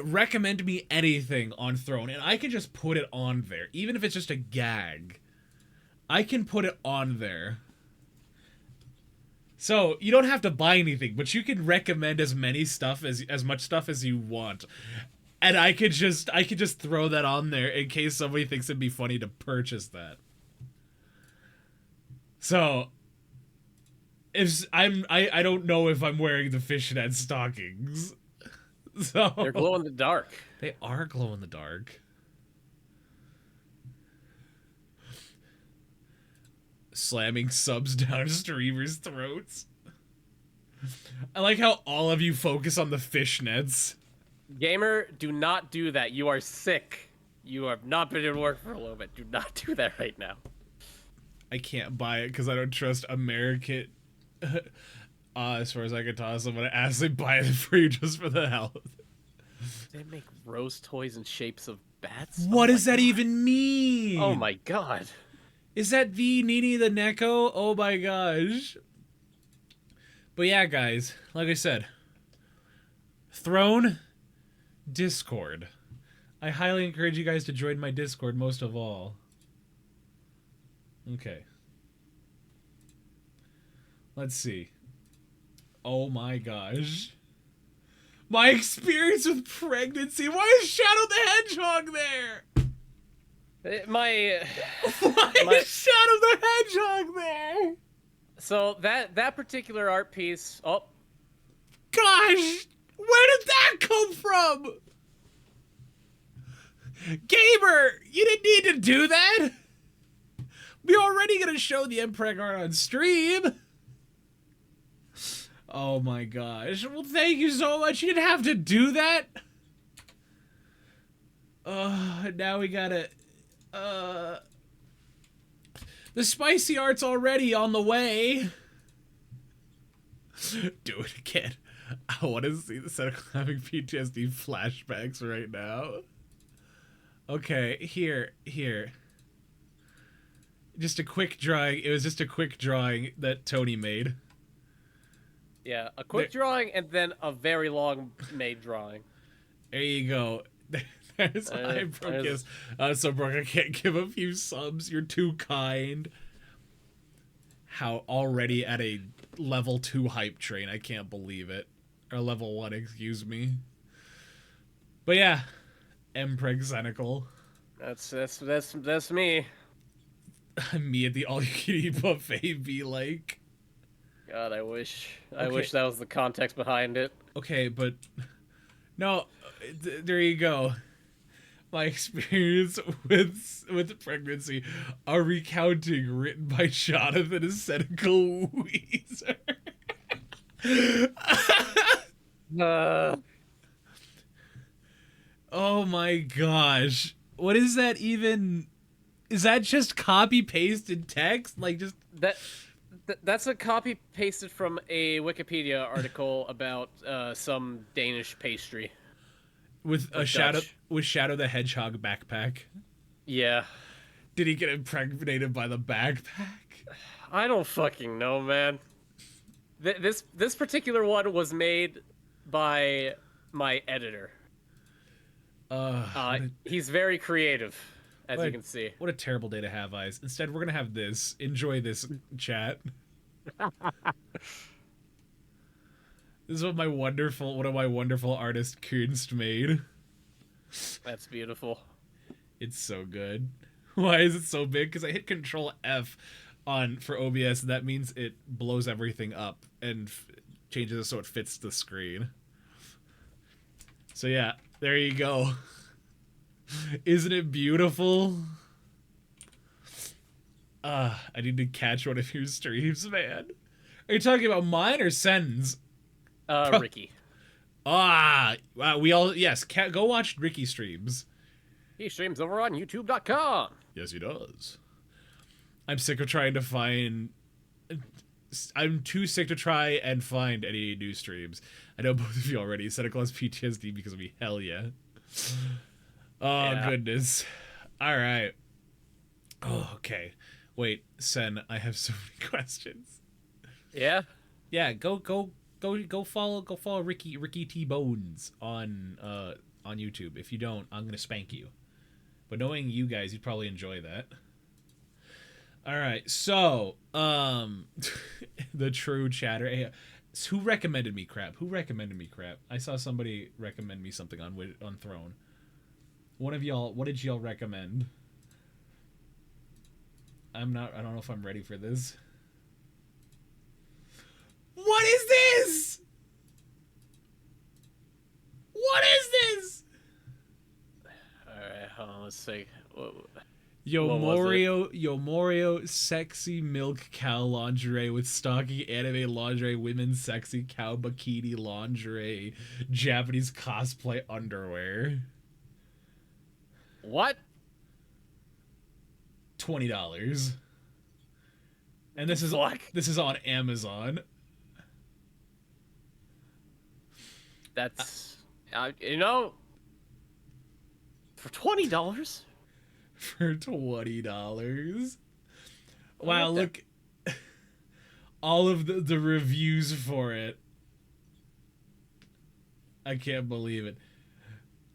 recommend me anything on Throne, and I can just put it on there, even if it's just a gag. I can put it on there. So you don't have to buy anything, but you can recommend as much stuff as you want, and I could just throw that on there in case somebody thinks it'd be funny to purchase that. So. I don't know if I'm wearing the fishnet stockings. So they're glow in the dark. They are glow in the dark. Slamming subs down streamers' throats. I like how all of you focus on the fishnets. Gamer, do not do that. You are sick. You have not been in work for a little bit. Do not do that right now. I can't buy it because I don't trust American. As far as I can toss, I'm gonna ask them buy it for you just for the health. They make rose toys in shapes of bats? What Oh does my that God. even mean? Oh my god. Is that the Nini the Neko? Oh my gosh. But yeah, guys, like I said, Throne, Discord. I highly encourage you guys to join my Discord most of all. Okay. Let's see. Oh my gosh. My experience with pregnancy. Why is Shadow the Hedgehog there? My Why is Shadow the Hedgehog there? So that particular art piece. Oh, Gosh, where did that come from? Gamer, you didn't need to do that. We're already gonna show the Impreg art on stream. Oh my gosh. Well, thank you so much. You didn't have to do that. Now we gotta... The spicy art's already on the way. Do it again. I want to see the Cenickle having PTSD flashbacks right now. Okay, here. Just a quick drawing. It was just a quick drawing that Tony made. yeah, a quick drawing and then a very long made drawing. There you go. There's I broke his. So Brooke, I can't give a few subs. You're too kind. How already at a level 2 hype train? I can't believe it. Or level 1, excuse me. But yeah, Mpreg Cenickle. That's me. Me at the all-you-can-eat buffet be like. God, I wish Okay. that was the context behind it. Okay, but no, there you go. My experience with pregnancy, a recounting written by Jonathan Cenickle Weezer. Oh my gosh. What is that even? Is that just copy pasted text? Like just That's a copy pasted from a Wikipedia article about some Danish pastry. with a Dutch. Shadow the Hedgehog backpack. Yeah. Did he get impregnated by the backpack? I don't fucking know, man. This particular one was made by my editor. He's very creative, as you can see. What a terrible day to have, eyes. Instead, we're gonna have this. Enjoy this, chat. This is what one of my wonderful artist Kunst made. That's beautiful. It's so good. Why is it so big? Because I hit Control F for OBS, and that means it blows everything up and changes it so it fits the screen. So yeah, there you go. Isn't it beautiful? I need to catch one of your streams, man. Are you talking about mine or Sen's? Ricky. We all, yes, go watch Ricky streams. He streams over on YouTube.com. Yes, he does. I'm sick of trying to find... I'm too sick to try and find any new streams. I know both of you already. Cenickle has PTSD because of me. Hell yeah. Oh, yeah. Goodness. All right. Oh, okay. Wait, Sen, I have so many questions. Yeah? Yeah, go follow Ricky T Bones on YouTube. If you don't, I'm gonna spank you. But knowing you guys, you'd probably enjoy that. All right, so the true chatter. Hey, who recommended me crap? I saw somebody recommend me something on Throne. One of y'all, what did y'all recommend? I don't know if I'm ready for this. What is this? What is this? Alright, hold on, let's see. Yomorio sexy milk cow lingerie with stocky anime lingerie, women's sexy cow bikini lingerie, Japanese cosplay underwear. What? $20. And this is on Amazon. That's for $20. For $20. Wow, look. All of the reviews for it. I can't believe it.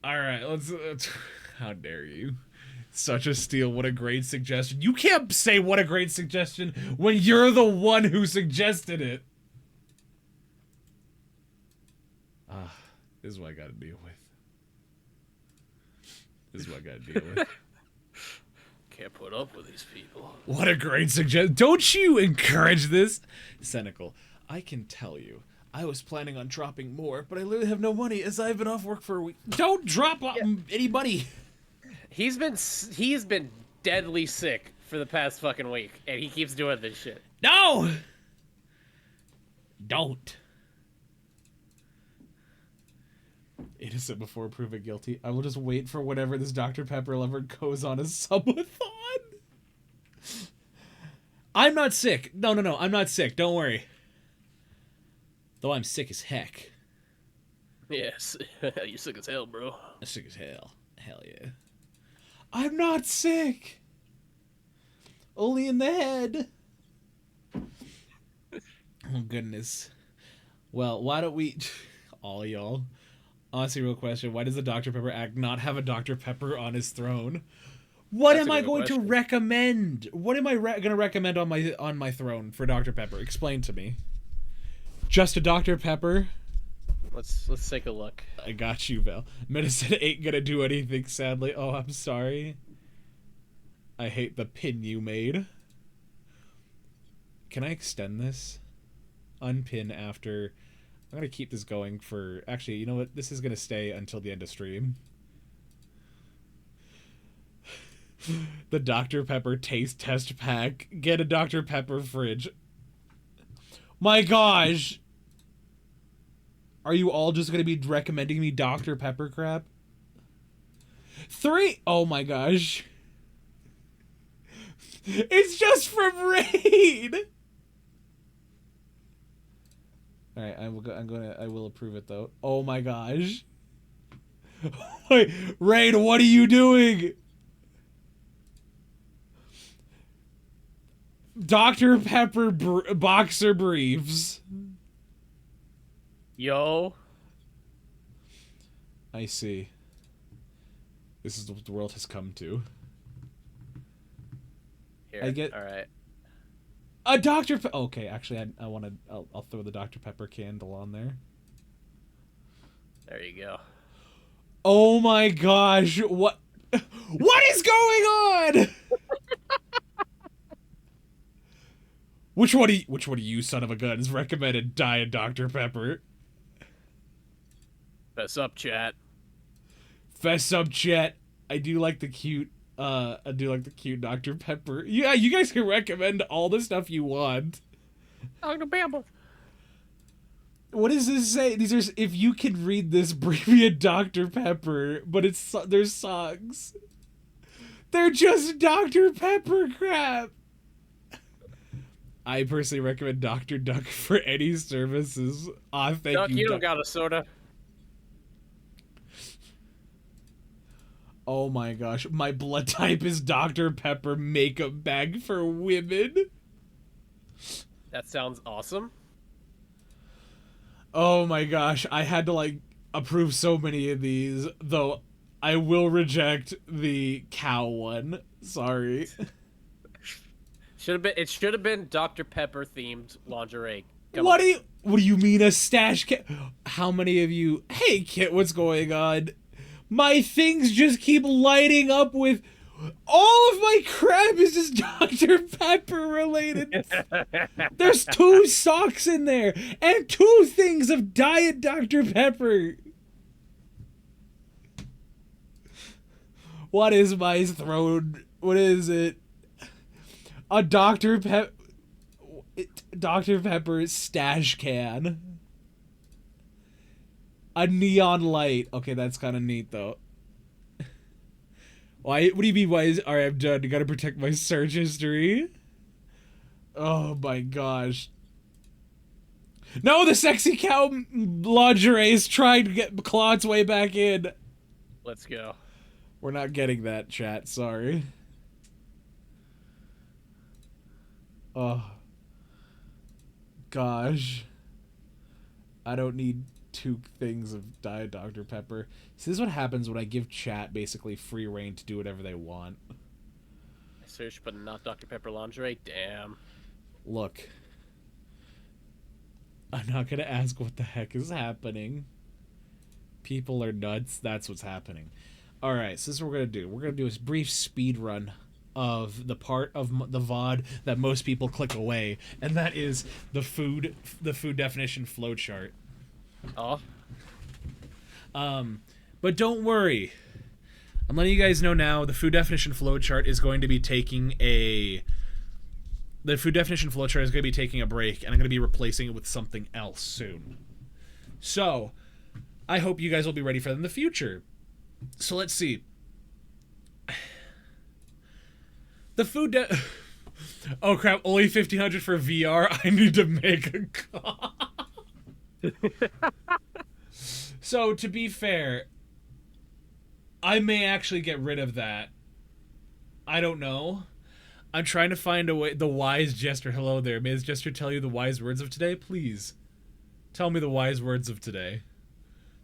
Alright, let's how dare you. Such a steal. What a great suggestion. You can't say what a great suggestion when you're the one who suggested it. This is what I gotta deal with. Can't put up with these people. What a great suggestion. Don't you encourage this? Cenickle, I can tell you, I was planning on dropping more, but I literally have no money as I've been off work for a week. Don't drop any money. He's been deadly sick for the past fucking week, and he keeps doing this shit. No! Don't. Innocent before proven guilty. I will just wait for whatever this Dr. Pepper lover goes on a subathon. I'm not sick. No, I'm not sick. Don't worry. Though I'm sick as heck. Yes, you're sick as hell, bro. I'm sick as hell. Hell yeah. I'm not sick. Only in the head. Oh, goodness. Well, why don't we... all y'all. Honestly, real question. Why does the Dr. Pepper act not have a Dr. Pepper on his throne? What am I going to recommend? What am I going to recommend on my throne for Dr. Pepper? Explain to me. Just a Dr. Pepper? Let's take a look. I got you, Val. Medicine ain't gonna do anything, sadly. Oh, I'm sorry. I hate the pin you made. Can I extend this? Unpin after... I'm gonna keep this going for... Actually, you know what? This is gonna stay until the end of stream. The Dr. Pepper taste test pack. Get a Dr. Pepper fridge. My gosh! Are you all just gonna be recommending me Dr. Pepper crap? 3! Oh my gosh. It's just from Raid! Alright, I will approve it though. Oh my gosh. Wait, Raid, what are you doing? Dr. Pepper boxer briefs. Yo. I see. This is what the world has come to. Here, I get... Alright. A Dr. Okay, actually, I want to... I'll throw the Dr. Pepper candle on there. There you go. Oh my gosh, what... What is going on?! Which one of you, son of a gun, is recommended Diet Dr. Pepper? Fess up, chat. Fess up, chat. I do like the cute Dr. Pepper. Yeah, you guys can recommend all the stuff you want. Dr. Pepper. What does this say? These are... If you can read this, bring me a Dr. Pepper. But there's songs. They're just Dr. Pepper crap. I personally recommend Dr. Duck for any services. Thank Duck, you. you don't got a soda. Oh my gosh. My blood type is Dr. Pepper makeup bag for women. That sounds awesome. Oh my gosh. I had to approve so many of these, though I will reject the cow one. Sorry. It should have been Dr. Pepper themed lingerie. What do you mean a stash kit? How many of you... Hey Kit, what's going on? My things just keep lighting up with... All of my crap is just Dr. Pepper related. There's 2 socks in there and 2 things of Diet Dr. Pepper. What is my throne What is it? A Dr. Pepper stash can. A neon light. Okay, that's kind of neat though. Why? What do you mean? Why is? All right, I'm done. You gotta protect my search history. Oh my gosh. No, the sexy cow lingerie is trying to claw its way back in. Let's go. We're not getting that, chat. Sorry. Oh. Gosh. I don't need 2 things of Diet Dr. Pepper. See, this is what happens when I give chat basically free reign to do whatever they want. I searched, but not Dr. Pepper lingerie. Damn. Look. I'm not gonna ask what the heck is happening. People are nuts. That's what's happening. Alright, so this is what we're gonna do. We're gonna do a brief speed run of the part of the VOD that most people click away, and that is the food definition flowchart. Oh. But don't worry. I'm letting you guys know now, the food definition flowchart is going to be taking a... The food definition flowchart is going to be taking a break, and I'm going to be replacing it with something else soon. So, I hope you guys will be ready for that in the future. So let's see. The food Oh crap, only 1,500 for VR? I need to make a call. So, to be fair, I may actually get rid of that. I don't know. I'm trying to find a way. The wise jester. Hello there. May this jester tell you the wise words of today? Please. Tell me the wise words of today.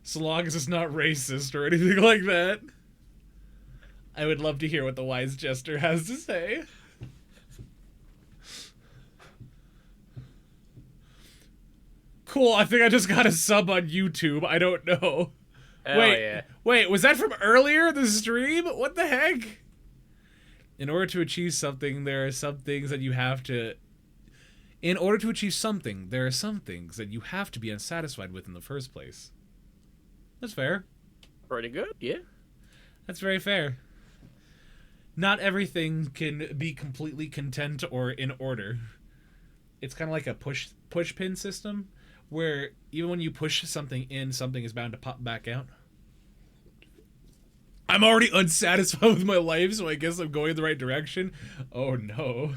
So long as it's not racist or anything like that. I would love to hear what the wise jester has to say. Cool, I think I just got a sub on YouTube. I don't know. Hell yeah. Wait, was that from earlier, the stream? What the heck? In order to achieve something, there are some things that you have to... In order to achieve something, there are some things that you have to be unsatisfied with in the first place. That's fair. Pretty good, yeah. That's very fair. Not everything can be completely content or in order. It's kind of like a push pin system, where even when you push something in, something is bound to pop back out. I'm already unsatisfied with my life, so I guess I'm going in the right direction. Oh no.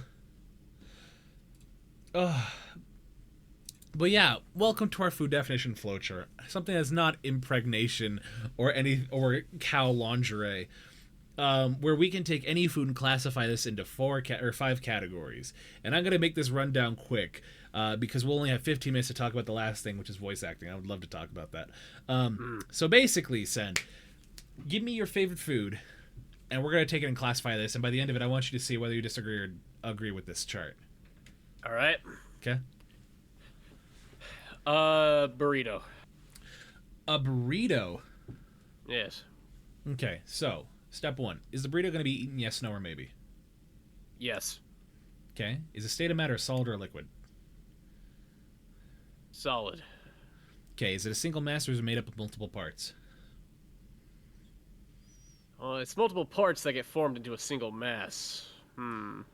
But yeah, welcome to our food definition flowchart. Something that's not impregnation or cow lingerie. Where we can take any food and classify this into 5 categories. And I'm going to make this rundown quick, because we'll only have 15 minutes to talk about the last thing, which is voice acting. I would love to talk about that. So basically, Sen, give me your favorite food, and we're going to take it and classify this, and by the end of it, I want you to see whether you disagree or agree with this chart. All right. Okay? Burrito. A burrito? Yes. Okay, so... Step 1. Is the burrito going to be eaten yes, no, or maybe? Yes. Okay. Is the state of matter solid or liquid? Solid. Okay. Is it a single mass or is it made up of multiple parts? It's multiple parts that get formed into a single mass. Multiple?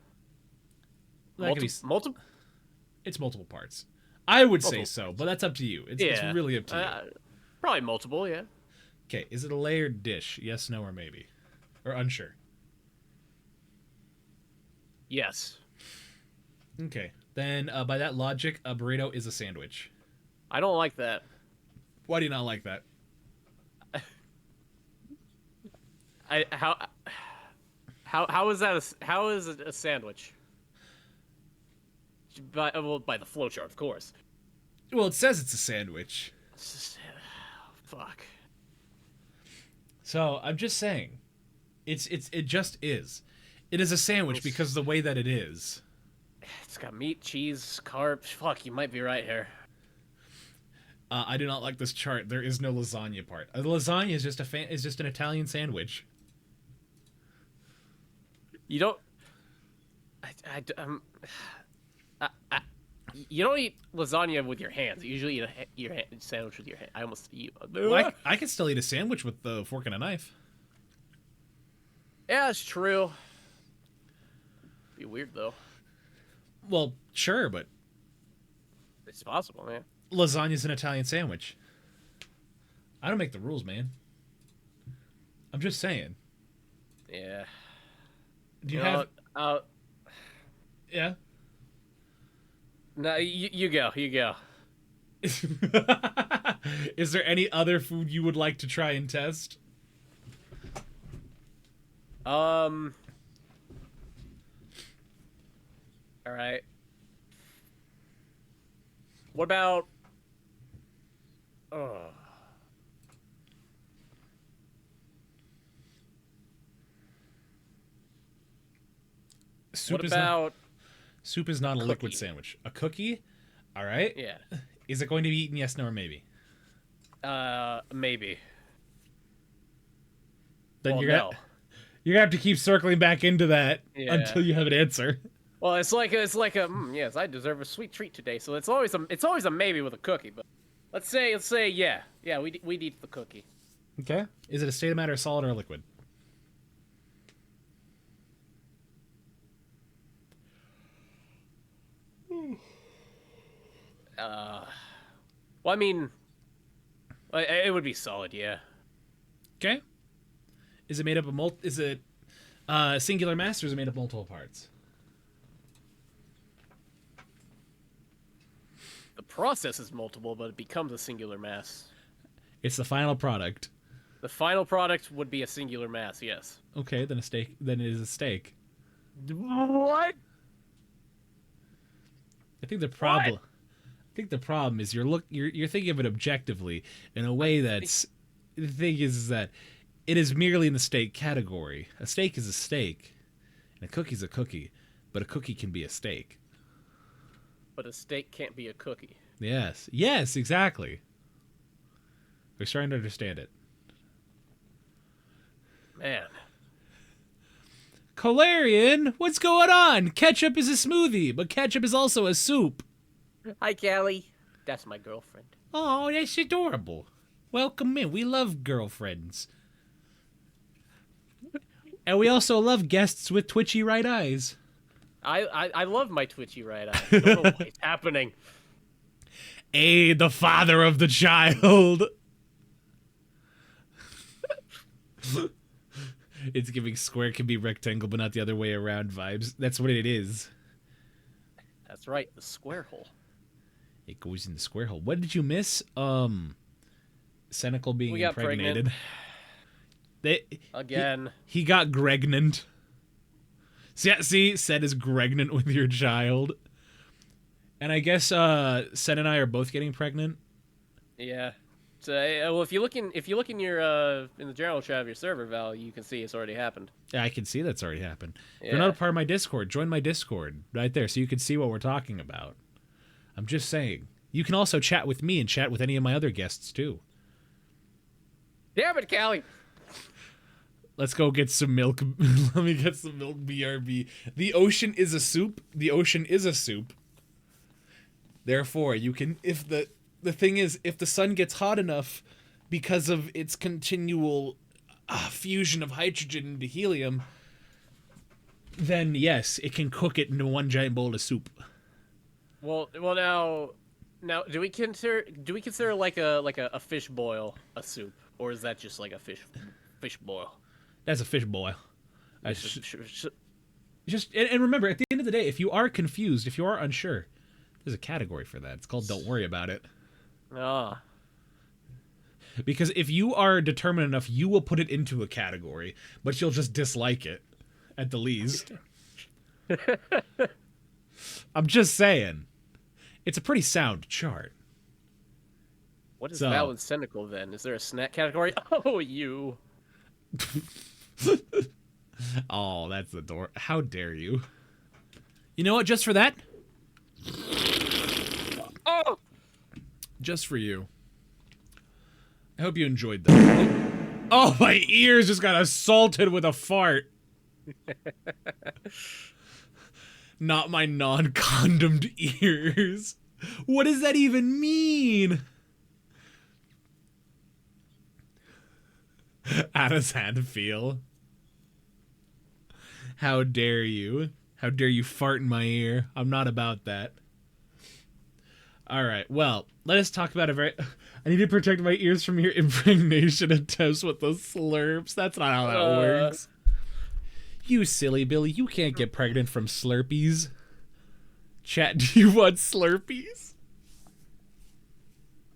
It's multiple parts. I would say Multiple so, but that's up to you. It's really up to you. Probably multiple, yeah. Okay. Is it a layered dish? Yes, no, or maybe? Or unsure? Yes. Okay. Then, by that logic, a burrito is a sandwich. I don't like that. Why do you not like that? How is that? How is it a sandwich? By the flowchart, of course. Well, it says it's a sandwich. Fuck. So, I'm just saying. It just is. It is a sandwich because of the way that it is. It's got meat, cheese, carbs. Fuck, you might be right here. I do not like this chart. There is no lasagna part. The lasagna is just an Italian sandwich. You don't. You don't eat lasagna with your hands. You usually eat your sandwich with your hand. Well, I can still eat a sandwich with the fork and a knife. Yeah, it's true. Be weird though. Well, sure, but It's possible, man. lasagna's an Italian sandwich. I don't make the rules, man. I'm just saying. Yeah. Do you know have? what? Yeah. No, you go. You go. Is there any other food you would like to try and test? All right. What about? Oh. Soup What is about? soup is not a liquid cookie? sandwich. A cookie? All right. Yeah. Is it going to be eaten? Yes, no, or maybe? Maybe. Then Well, you're no. gonna have to keep circling back into that Yeah. until you have an answer. Well, it's like a yes, I deserve a sweet treat today. So it's always a maybe with a cookie. But let's say yeah, we'd eat the cookie. Okay. Is it a state of matter, solid, or a liquid? Well, I mean, it would be solid, yeah. Okay. Is it made up of Is it singular mass, or is it made up of multiple parts? The process is multiple, but it becomes a singular mass. It's the final product. The final product would be a singular mass, yes. Okay, then a steak. Then it is a steak. What? I think the problem. I think the problem is you're thinking of it objectively in a way that's. The thing is that it is merely in the steak category. A steak is a steak, and a cookie's a cookie, but a cookie can be a steak. But a steak can't be a cookie. Yes. Yes, exactly. We're starting to understand it. Man. Colarian, what's going on? Ketchup is a smoothie, but ketchup is also a soup. Hi, Callie. That's my girlfriend. Oh, that's adorable. Welcome in. We love girlfriends. And we also love guests with twitchy right eyes. I love my twitchy right eye. I don't know what's happening. Aid the father of the child. It's giving square can be rectangle, but not the other way around vibes. That's what it is. That's right, the square hole. It goes in the square hole. What did you miss? Cenickle being We got impregnated. Again. He got gregnant. See, Sen is gregnant with your child. And I guess Sen and I are both getting pregnant. Yeah. So, well, if you look in your in the general chat of your server, Val, you can see it's already happened. Yeah, I can see that's already happened. If Yeah. you're not a part of my Discord, join my Discord right there so you can see what we're talking about. I'm just saying. You can also chat with me and chat with any of my other guests too. Damn it, Callie! Let's go get some milk. Let me get some milk, BRB. The ocean is a soup. The ocean is a soup. Therefore, you can, if the thing is, if the sun gets hot enough because of its continual fusion of hydrogen into helium, then yes, it can cook it into one giant bowl of soup. Well, now, do we consider like a fish boil a soup, or is that just like a fish boil? That's a fish boil. Sh- Just and remember, at the end of the day, if you are confused, if you are unsure, there's a category for that. It's called "Don't worry about it." Ah. Because if you are determined enough, you will put it into a category, but you'll just dislike it, at the least. I'm just saying. It's a pretty sound chart. What is So- Val and Cenickle then? Is there a snack category? Oh, you. Oh, that's the door. How dare you? You know what? Just for that, Oh. just for you. I hope you enjoyed that. Oh, my ears just got assaulted with a fart. Not my non-condomed ears. What does that even mean? How does that feel? How dare you? How dare you fart in my ear? I'm not about that. All right, well, let us talk about a very... I need to protect my ears from your impregnation attempts with the slurps. That's not how that works. You silly Billy, you can't get pregnant from Slurpees. Chat, do you want Slurpees?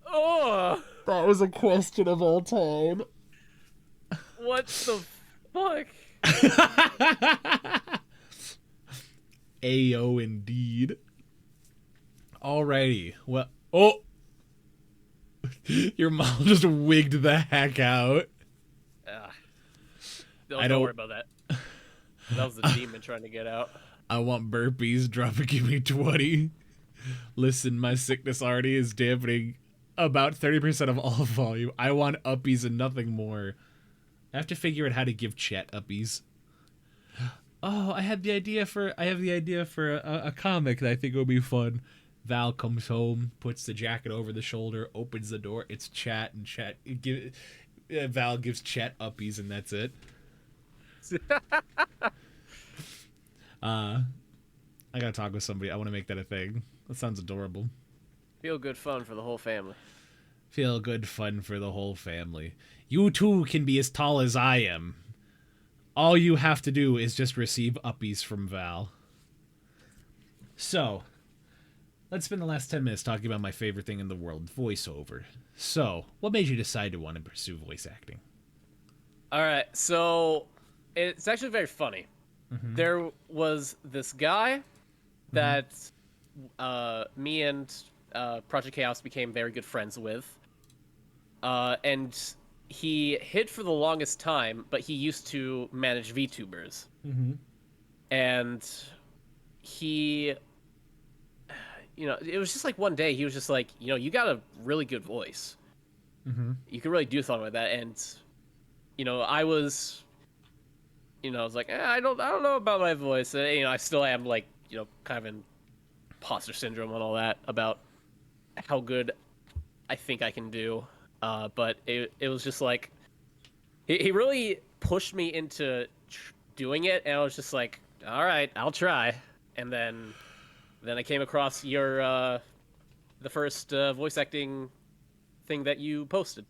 Oh, That was a question of all time. what the fuck? Ayo, indeed. Alrighty. Well, oh! Your mom just wigged the heck out. Don't worry about that. That was the demon trying to get out. I want burpees. Drop it, give me 20. Listen, my sickness already is dampening about 30% of all volume. I want uppies and nothing more. I have to figure out how to give chat uppies. Oh, I have the idea for a comic that I think would be fun. Val comes home, puts the jacket over the shoulder, opens the door. It's chat, and Val gives chat uppies, and that's it. I gotta talk with somebody. I want to make that a thing. That sounds adorable. Feel good fun for the whole family. Feel good fun for the whole family. You too can be as tall as I am. All you have to do is just receive uppies from Val. So, let's spend the last 10 minutes talking about my favorite thing in the world, voiceover. So, what made you decide to want to pursue voice acting? Alright, so it's actually very funny. Mm-hmm. There was this guy that me and Project Chaos became very good friends with. And he hid for the longest time, but he used to manage VTubers. Mm-hmm. And he... it was just like one day he was just like, you got a really good voice. Mm-hmm. You can really do something with that. And, I was... I was like, I don't know about my voice. I still am like, kind of in imposter syndrome and all that about how good I think I can do. But it was just like, he really pushed me into doing it, and I was just like, all right, I'll try. And then I came across your the first voice acting thing that you posted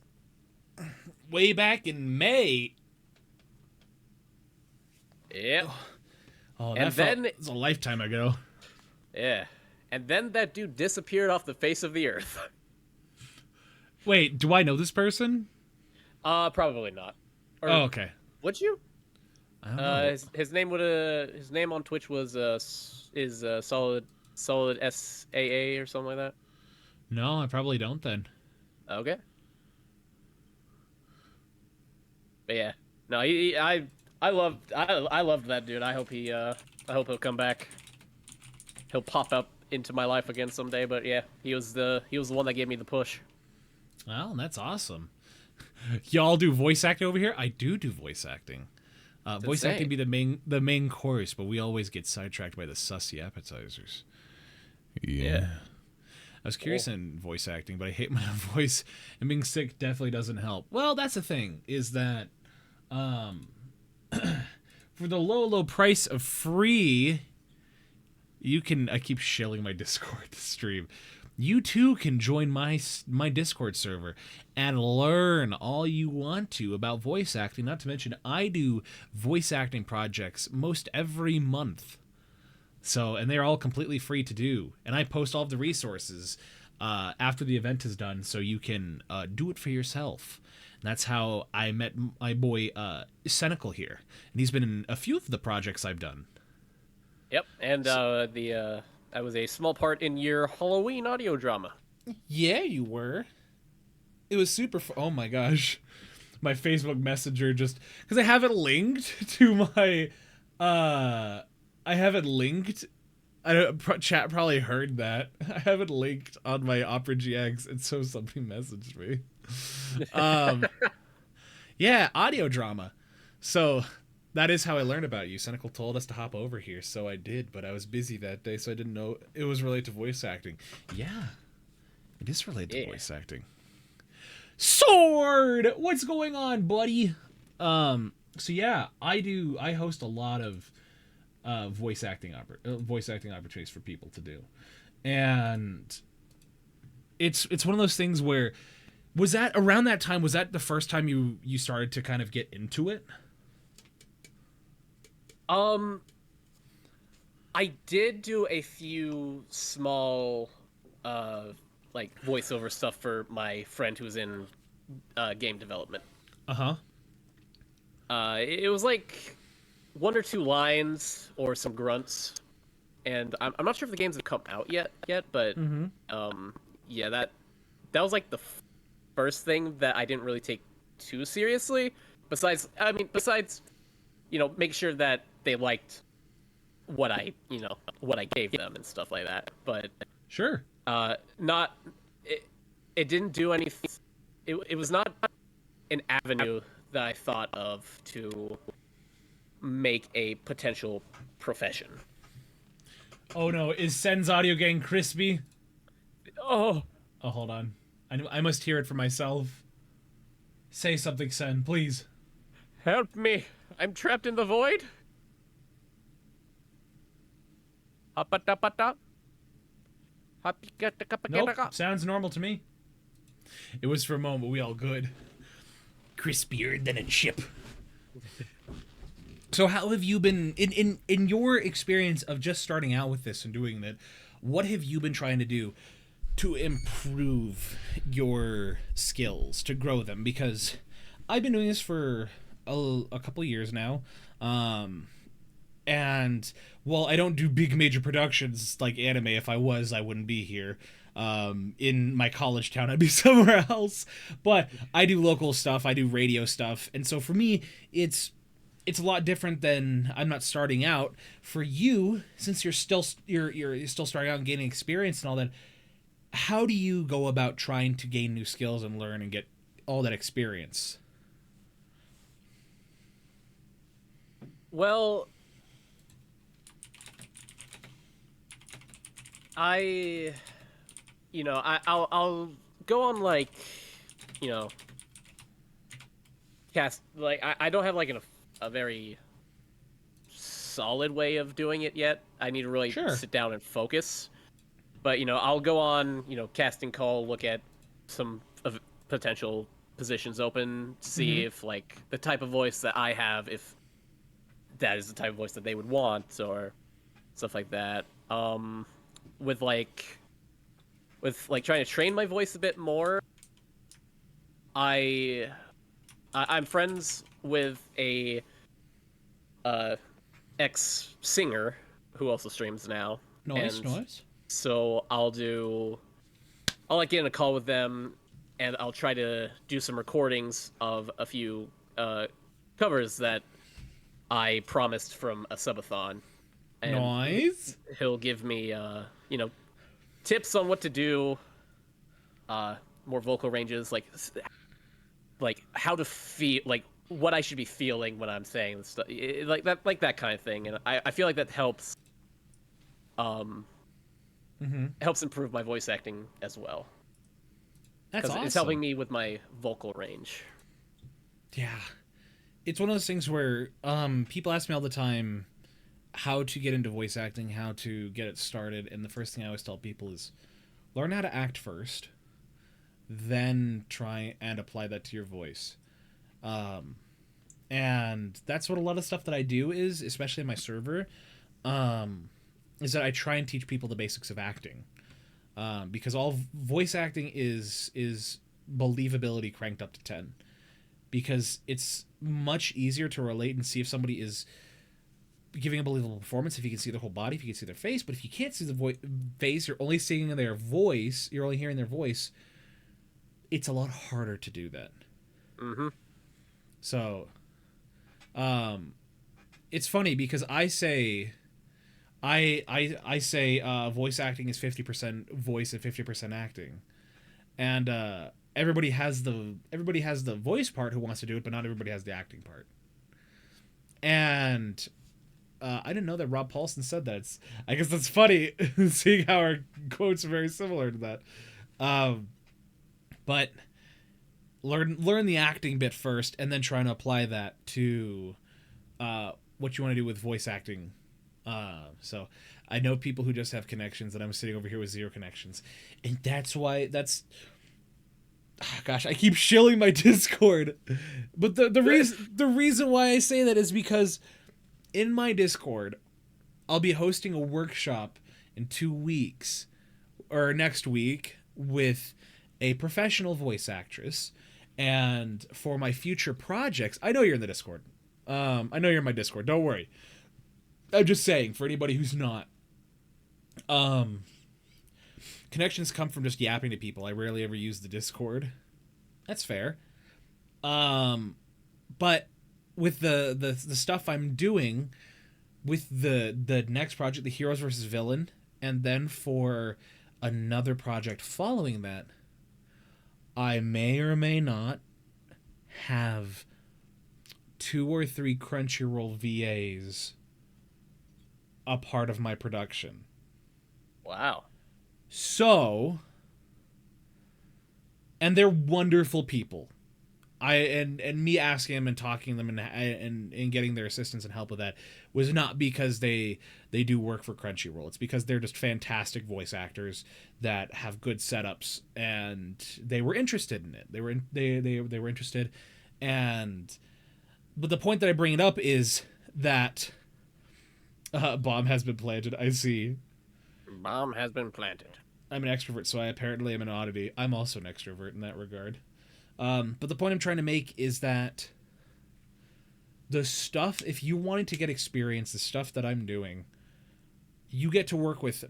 way back in May. Yeah. Oh, and then it was a lifetime ago. Yeah. And then that dude disappeared off the face of the earth. Wait, do I know this person? Probably not. Or, oh, okay. Would you? I don't know. His name on Twitch was solid SAA or something like that. No, I probably don't then. Okay. But yeah, no, I loved that dude. I hope he'll come back. He'll pop up into my life again someday. But yeah, he was the one that gave me the push. Well, that's awesome. Y'all do voice acting over here? I do voice acting. Voice acting be the main course, but we always get sidetracked by the sussy appetizers. Yeah. I was curious in voice acting, but I hate my own voice, and being sick definitely doesn't help. Well, that's the thing, is that for the low price of free, you can... I keep shilling my Discord stream. You too can join my Discord server and learn all you want to about voice acting. Not to mention, I do voice acting projects most every month. So, and they're all completely free to do. And I post all of the resources after the event is done, so you can do it for yourself. And that's how I met my boy Cenickle here. And he's been in a few of the projects I've done. Yep, and I was a small part in your Halloween audio drama. Yeah, you were. It was super oh my gosh. My Facebook Messenger just... Because I have it linked to my... I have it linked... chat probably heard that. I have it linked on my Opera GX, and so somebody messaged me. Yeah, audio drama. So... That is how I learned about you. Cenickle told us to hop over here, so I did, but I was busy that day, so I didn't know it was related to voice acting. Yeah, it is related to voice acting. Sword! What's going on, buddy? So yeah, I host a lot of voice acting opportunities for people to do. And it's one of those things where, was that around that time, was that the first time you started to kind of get into it? I did do a few small like voiceover stuff for my friend who's in game development. Uh-huh. It was like one or two lines or some grunts, and I'm not sure if the games have come out yet, but yeah, that was like the first thing that I didn't really take too seriously. Besides, make sure that they liked what I gave them and stuff like that. But Sure. it didn't do anything. It was not an avenue that I thought of to make a potential profession. Oh no, is Sen's audio getting crispy? Oh, Hold on. I must hear it for myself. Say something, Sen, please. help me! I'm trapped in the void. Nope, sounds normal to me. It was for a moment, but we all good. Crispier than a chip. So how have you been, in your experience of just starting out with this and doing that, what have you been trying to do to improve your skills, to grow them? Because I've been doing this for a couple years now, and while I don't do big major productions like anime, if I was, I wouldn't be here. In my college town, I'd be somewhere else. But I do local stuff, I do radio stuff, and so for me, it's a lot different than, I'm not starting out. For you, since you're still starting out and gaining experience and all that, how do you go about trying to gain new skills and learn and get all that experience? Well, I'll go on, like, cast, like, I don't have like a very solid way of doing it yet. I need to really sit down and focus. But I'll go on, casting call, look at some of potential positions open, see if like the type of voice that I have, if that is the type of voice that they would want, or stuff like that. With trying to train my voice a bit more, I'm friends with a ex singer who also streams now. Nice. So I'll like get in a call with them, and I'll try to do some recordings of a few covers that I promised from a subathon. And Nice. He'll give me tips on what to do, more vocal ranges, like how to feel, like what I should be feeling when I'm saying this stuff, like that kind of thing. And I feel like that helps helps improve my voice acting as well. That's awesome. It's helping me with my vocal range. Yeah. It's one of those things where people ask me all the time how to get into voice acting, how to get it started, and the first thing I always tell people is learn how to act first, then try and apply that to your voice. And that's what a lot of stuff that I do is, especially in my server, is that I try and teach people the basics of acting. Because all voice acting is believability cranked up to 10. Because it's much easier to relate and see if somebody is giving a believable performance if you can see their whole body, if you can see their face. But if you can't see the face, you're only seeing their voice, you're only hearing their voice, it's a lot harder to do that. So it's funny because I say voice acting is 50% voice and 50% acting, and everybody has the voice part who wants to do it, but not everybody has the acting part. And I didn't know that Rob Paulson said that. I guess that's funny, seeing how our quotes are very similar to that. But learn the acting bit first, and then try to apply that to what you want to do with voice acting So I know people who just have connections, and I'm sitting over here with zero connections, and gosh, I keep shilling my Discord, but the reason why I say that is because in my Discord, I'll be hosting a workshop in 2 weeks or next week with a professional voice actress, and for my future projects, I know you're in the Discord. I know you're in my Discord. Don't worry. I'm just saying for anybody who's not. Connections come from just yapping to people. I rarely ever use the Discord. That's fair. But with the stuff I'm doing with the next project, the Heroes versus Villain, and then for another project following that, I may or may not have 2 or 3 Crunchyroll VAs a part of my production. Wow. So, and they're wonderful people. And me asking them and talking to them and getting their assistance and help with that was not because they do work for Crunchyroll. It's because they're just fantastic voice actors that have good setups, and they were interested in it. They were interested, but the point that I bring it up is that bomb has been planted. I see. Bomb has been planted. I'm an extrovert, so I apparently am an oddity. I'm also an extrovert in that regard. But the point I'm trying to make is that the stuff, if you wanted to get experience, the stuff that I'm doing, you get to work with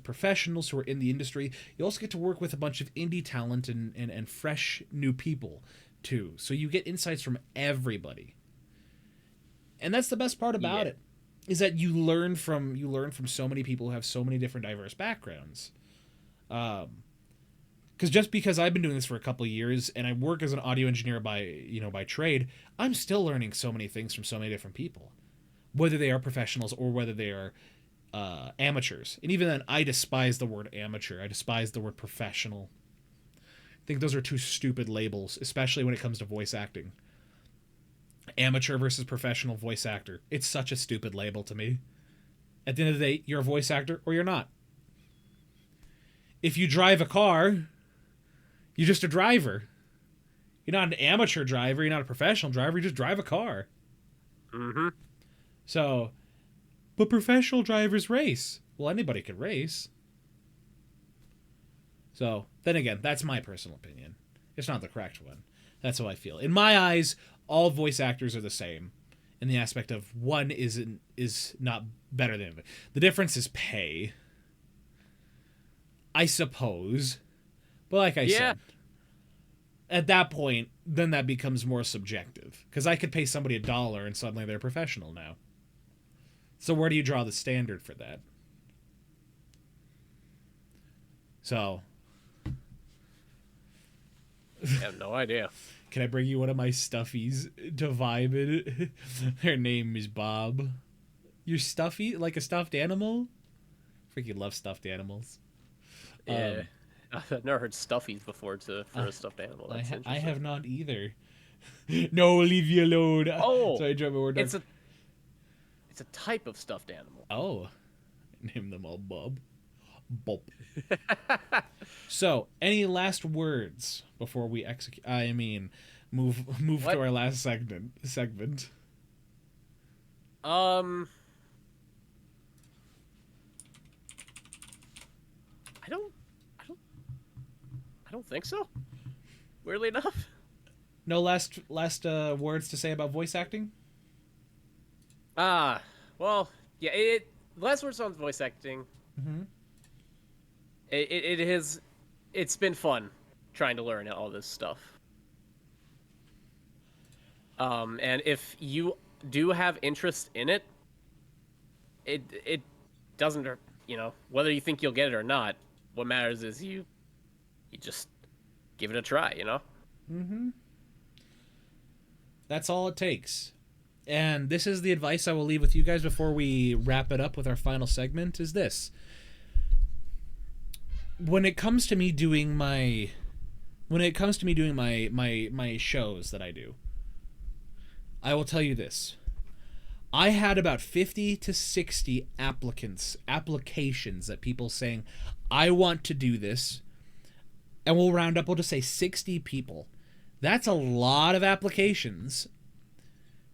professionals who are in the industry. You also get to work with a bunch of indie talent and fresh new people too. So you get insights from everybody. And that's the best part about it, is that you learn from so many people who have so many different diverse backgrounds. Because just because I've been doing this for a couple of years and I work as an audio engineer by trade, I'm still learning so many things from so many different people, whether they are professionals or whether they are amateurs. And even then, I despise the word amateur. I despise the word professional. I think those are 2 stupid labels, especially when it comes to voice acting. Amateur versus professional voice actor. It's such a stupid label to me. At the end of the day, you're a voice actor or you're not. If you drive a car, you're just a driver. You're not an amateur driver. You're not a professional driver. You just drive a car. Mm-hmm. So, but professional drivers race. Well, anybody could race. So, then again, that's my personal opinion. It's not the correct one. That's how I feel. In my eyes, all voice actors are the same in the aspect of one is not better than the other. The difference is pay, I suppose. But like I said, at that point, then that becomes more subjective. Because I could pay somebody $1 and suddenly they're a professional now. So where do you draw the standard for that? So, I have no idea. Can I bring you one of my stuffies to vibe in? Her name is Bob. You're stuffy? Like a stuffed animal? Freaking love stuffed animals. Yeah. I've never heard stuffies before for a stuffed animal. That's I have not either. No, leave you alone. Oh, so I dropped my word. It's a type of stuffed animal. Oh. Name them all Bob. Bob. So, any last words before we execute? I mean, move to our last segment. I don't think so. Weirdly enough. No last words to say about voice acting? Well, yeah. Last words on voice acting. Mm-hmm. It's been fun trying to learn all this stuff. And if you do have interest in it, it doesn't, whether you think you'll get it or not, what matters is you just give it a try, Mm-hmm. That's all it takes. And this is the advice I will leave with you guys before we wrap it up with our final segment, is this. When it comes to me doing my shows that I do, I will tell you this. I had about 50 to 60 applications that people saying, I want to do this. And we'll round up, we'll just say 60 people. That's a lot of applications.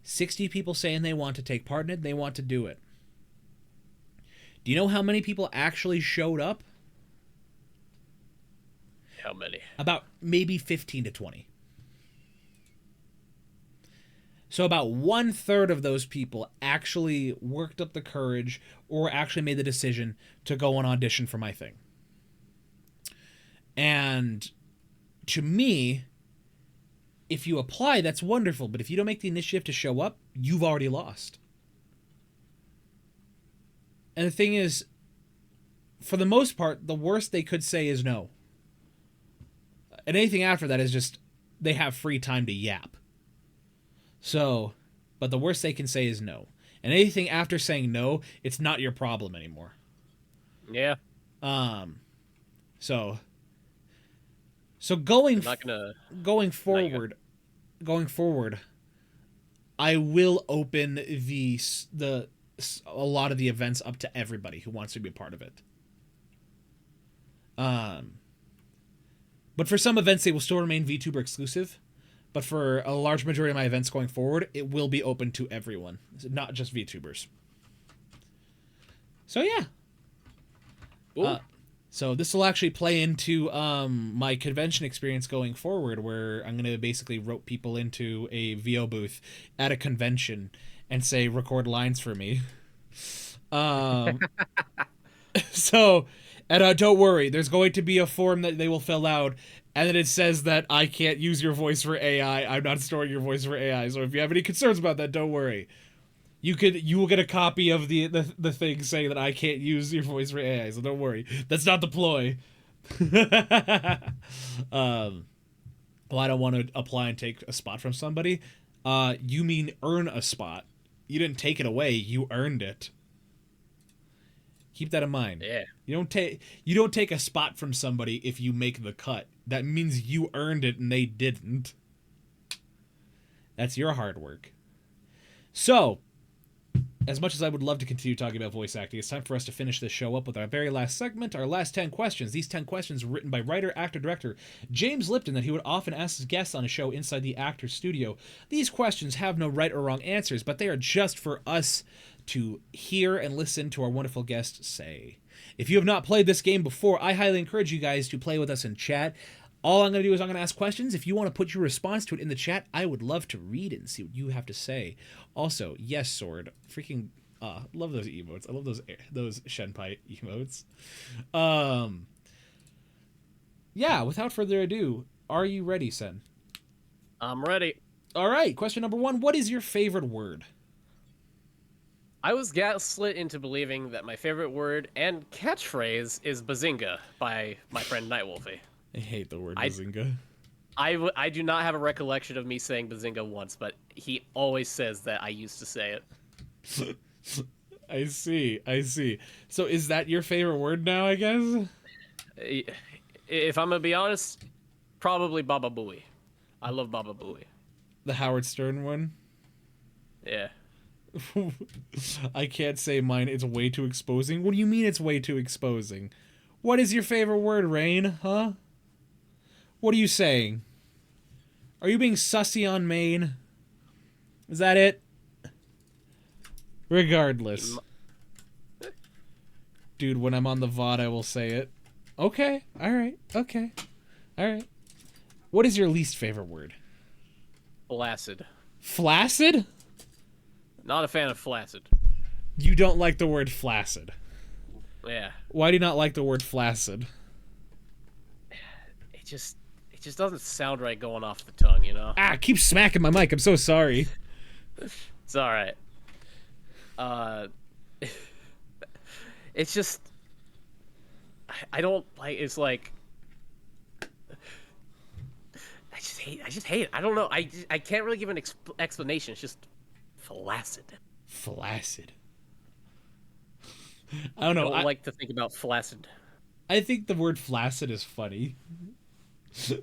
60 people saying they want to take part in it, they want to do it. Do you know how many people actually showed up? How many? About maybe 15 to 20. So about 1/3 of those people actually worked up the courage or actually made the decision to go and audition for my thing. And to me, if you apply, that's wonderful. But if you don't make the initiative to show up, you've already lost. And the thing is, for the most part, the worst they could say is no. And anything after that is just, they have free time to yap. So, but the worst they can say is no. And anything after saying no, it's not your problem anymore. Yeah. So going forward, I will open a lot of the events up to everybody who wants to be a part of it. But for some events, they will still remain VTuber exclusive. But for a large majority of my events going forward, it will be open to everyone, not just VTubers. So yeah. So this will actually play into my convention experience going forward, where I'm going to basically rope people into a VO booth at a convention and say, record lines for me. So, and don't worry, there's going to be a form that they will fill out, and then it says that I can't use your voice for AI. I'm not storing your voice for AI. So if you have any concerns about that, don't worry. You will get a copy of the thing saying that I can't use your voice for AI. So don't worry. That's not the ploy. Well, I don't want to apply and take a spot from somebody. You mean earn a spot. You didn't take it away. You earned it. Keep that in mind. Yeah. You don't take a spot from somebody if you make the cut. That means you earned it and they didn't. That's your hard work. So, as much as I would love to continue talking about voice acting, it's time for us to finish this show up with our very last segment, our last 10 questions. These 10 questions were written by writer, actor, director James Lipton that he would often ask his guests on a show inside the actor's studio. These questions have no right or wrong answers, but they are just for us to hear and listen to our wonderful guests say. If you have not played this game before, I highly encourage you guys to play with us in chat. All I'm going to do is I'm going to ask questions. If you want to put your response to it in the chat, I would love to read it and see what you have to say. Also, yes, Sword. Freaking love those emotes. I love those Shenpai emotes. Yeah, without further ado, are you ready, Sen? I'm ready. All right, question number 1. What is your favorite word? I was gaslit into believing that my favorite word and catchphrase is Bazinga by my friend Nightwolfie. I hate the word Bazinga. I do not have a recollection of me saying Bazinga once, but he always says that I used to say it. I see. So is that your favorite word now, I guess? If I'm going to be honest, probably Baba Booey. I love Baba Booey. The Howard Stern one? Yeah. I can't say mine. It's way too exposing. What do you mean it's way too exposing? What is your favorite word, Rain? Huh? What are you saying? Are you being sussy on Maine? Is that it? Regardless. Dude, when I'm on the VOD, I will say it. Okay. Alright. Okay. Alright. What is your least favorite word? Flaccid. Flaccid? Not a fan of flaccid. You don't like the word flaccid. Yeah. Why do you not like the word flaccid? It just doesn't sound right going off the tongue, you know? Keep smacking my mic. I'm so sorry. It's alright. It's just... I don't like... It's like... I just hate it. I don't know. I can't really give an explanation. It's just... Flaccid. Flaccid. I don't know. I don't like to think about flaccid. I think the word flaccid is funny. I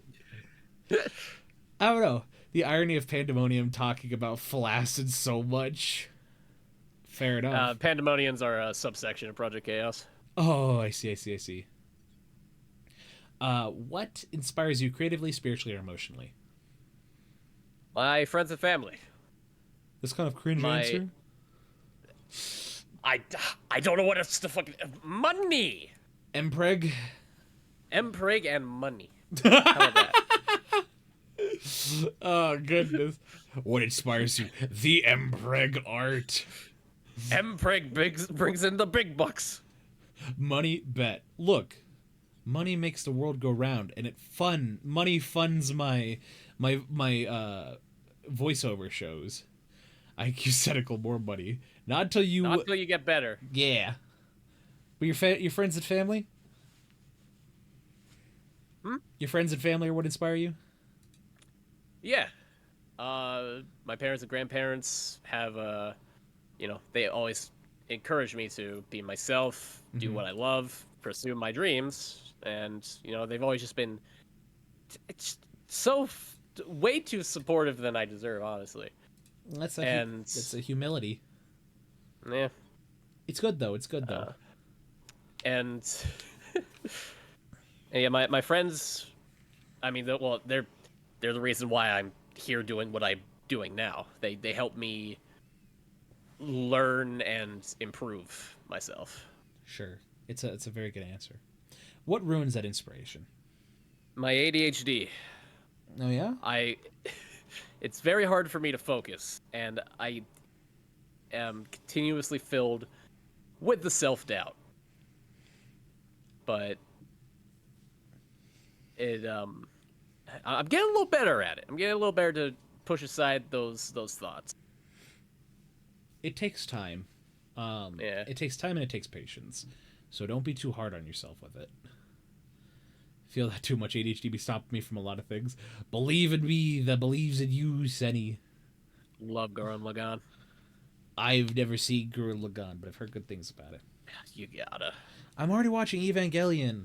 don't know. The irony of Pandemonium talking about flaccid so much. Fair enough. Pandemonians are a subsection of Project Chaos. Oh, I see. What inspires you creatively, spiritually, or emotionally? My friends and family. This kind of cringe My- answer. I don't know what it's the fucking money. Mpreg. Mprig and money. How about that? Oh goodness. What inspires you? The Mpreg art. Mprig brings in the big bucks. Money bet. Look, money makes the world go round, and money funds my voiceover shows. I use Cenickle more money. Not until you get better. Yeah. But your friends and family? Your friends and family are what inspire you? Yeah. My parents and grandparents have they always encourage me to be myself, do what I love, pursue my dreams, and they've always just been way too supportive than I deserve, honestly. That's a humility. Yeah. It's good though. And yeah, my friends, I mean, they're the reason why I'm here doing what I'm doing now. They help me learn and improve myself. Sure. It's a very good answer. What ruins that inspiration? My ADHD. Oh yeah? It's very hard for me to focus, and I am continuously filled with the self-doubt. But I'm getting a little better at it. I'm getting a little better to push aside those thoughts. It takes time. Yeah. It takes time and it takes patience. So don't be too hard on yourself with it. Feel that too much ADHD be stopping me from a lot of things. Believe in me that believes in you, Senny. Love Gurren Lagann. I've never seen Gurren Lagann, but I've heard good things about it. You gotta. I'm already watching Evangelion.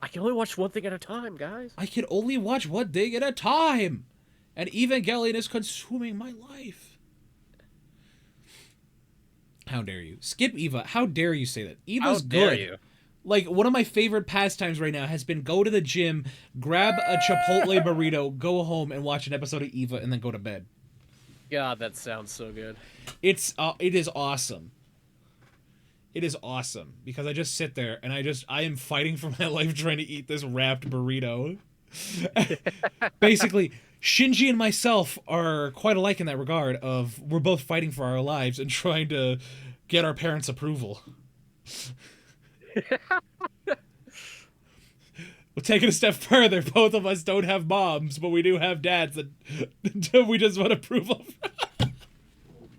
I can only watch one thing at a time, guys. I can only watch one thing at a time. And Evangelion is consuming my life. How dare you? Skip Eva. How dare you say that? Eva's How dare good. you? Like, one of my favorite pastimes right now has been go to the gym, grab a Chipotle burrito, go home, and watch an episode of Eva, and then go to bed. God, that sounds so good. It is awesome. It is awesome because I just sit there and I am fighting for my life trying to eat this wrapped burrito. Basically, Shinji and myself are quite alike in that regard of we're both fighting for our lives and trying to get our parents' approval. We'll take it a step further. Both of us don't have moms, but we do have dads that we just want approval from.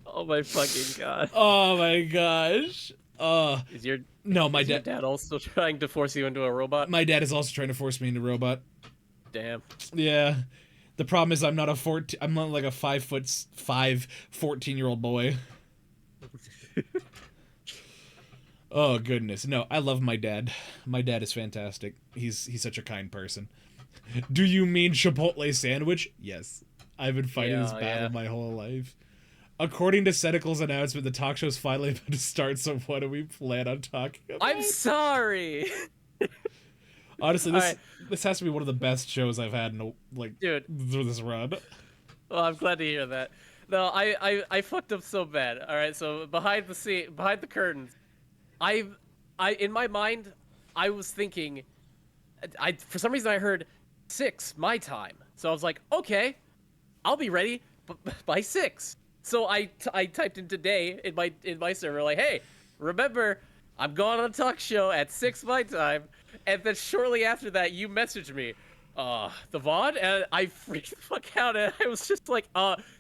Oh my fucking god. Oh my gosh. Is your dad also trying to force you into a robot? My dad is also trying to force me into a robot. Damn. Yeah. The problem is I'm not like a 5'5", 14-year-old boy. Oh goodness. No, I love my dad. My dad is fantastic. He's such a kind person. Do you mean Chipotle sandwich? Yes. I've been fighting this battle my whole life. According to Cenicle's announcement, the talk show's finally about to start, so what do we plan on talking about? I'm sorry. Honestly, this has to be one of the best shows I've had in dude, through this run. Well, I'm glad to hear that. No, I fucked up so bad. All right, so behind the curtains, in my mind, I was thinking, for some reason I heard 6 my time, so I was like, okay, I'll be ready by 6. So I typed in today in my server like, hey, remember, I'm going on a talk show at 6 my time, and then shortly after that you messaged me, the VOD, and I freaked the fuck out, and I was just like,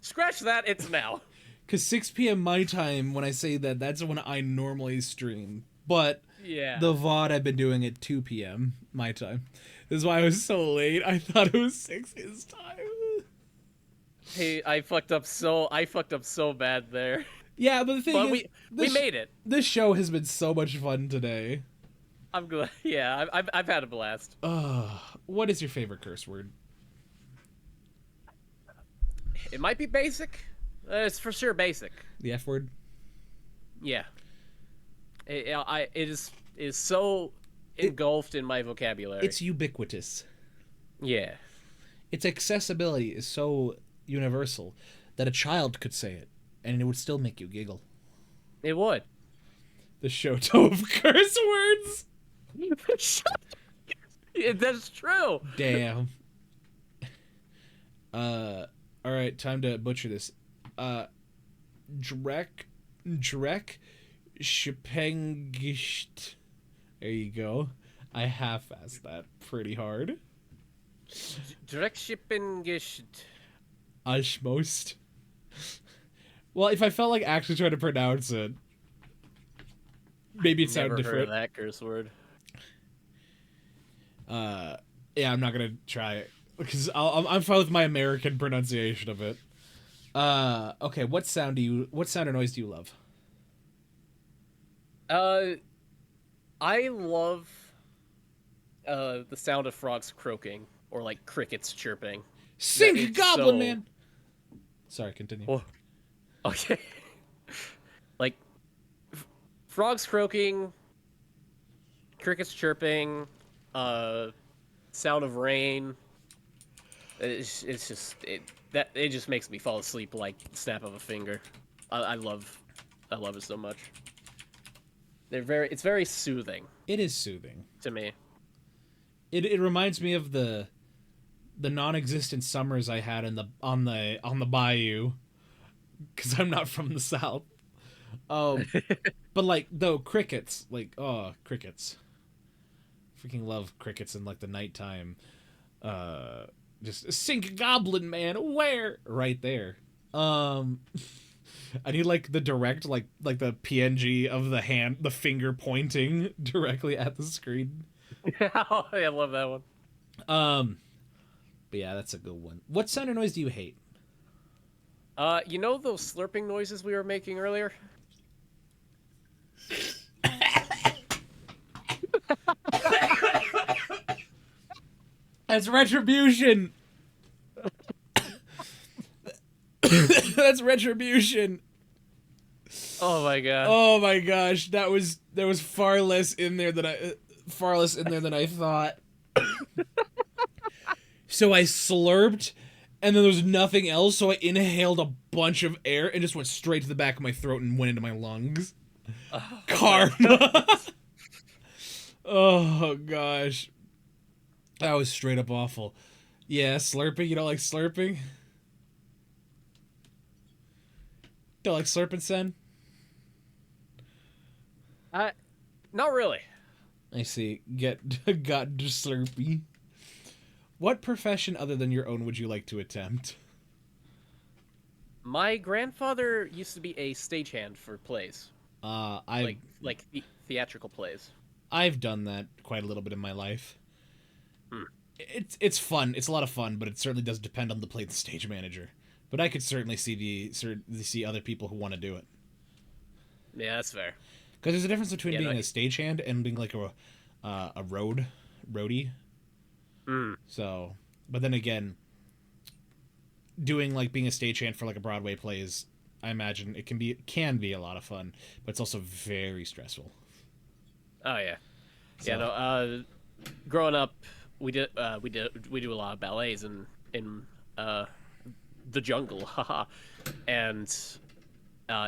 scratch that, it's now. Because 6 p.m. my time, when I say that, that's when I normally stream. But yeah, the VOD I've been doing at 2 p.m. my time. This is why I was so late. I thought it was 6 his time. Hey, I fucked up so bad there. Yeah, but the thing is, we made it. This show has been so much fun today. I'm glad. Yeah, I've had a blast. What is your favorite curse word? It might be basic, It's for sure basic. The F word. Yeah. It is so engulfed in my vocabulary. It's ubiquitous. Yeah. Its accessibility is so universal that a child could say it, and it would still make you giggle. It would. The shoto of curse words. Yeah, that's true. Damn. All right, time to butcher this. Drek, Schpengisht. There you go. I half-assed that pretty hard. Dreckschippengischt. Almost. Well, if I felt like actually trying to pronounce it, maybe it sounded Never heard of different. that curse word. Yeah, I'm not gonna try it because I'm fine with my American pronunciation of it. Okay, what sound or noise do you love? I love the sound of frogs croaking or like crickets chirping. Sink It's Goblin so- Man. Sorry, continue. Oh, okay. Like frogs croaking, crickets chirping, sound of rain. It just makes me fall asleep like snap of a finger. I love it so much. It's very soothing It is soothing. to me. It reminds me of the non-existent summers I had on the bayou, because I'm not from the South. But like though crickets, like crickets, freaking love crickets in like the nighttime. Just sink Goblin Man, where right there. I need like the direct like the PNG of the finger pointing directly at the screen. I love that one. But yeah, that's a good one. What sound or noise do you hate? You know those slurping noises we were making earlier? That's retribution. That's retribution. Oh my god. Oh my gosh, there was far less in there than I thought. So I slurped, and then there was nothing else. So I inhaled a bunch of air and just went straight to the back of my throat and went into my lungs. Karma. Oh gosh, that was straight up awful. Yeah, slurping. You don't like slurping? Don't like slurping, Sen? Not really. I see. Got slurpy. What profession other than your own would you like to attempt? My grandfather used to be a stagehand for plays, I've theatrical plays. I've done that quite a little bit in my life. It's fun. It's a lot of fun, but it certainly does depend on the play the stage manager. But I could certainly see other people who want to do it. Yeah, that's fair. Because there's a difference between Yeah, being no, a stagehand and being like a roadie. So, but then again, doing like being a stagehand for like a Broadway play is, I imagine it can be a lot of fun, but it's also very stressful. Oh yeah. So, Yeah, no, growing up we do a lot of ballets in the jungle, haha. And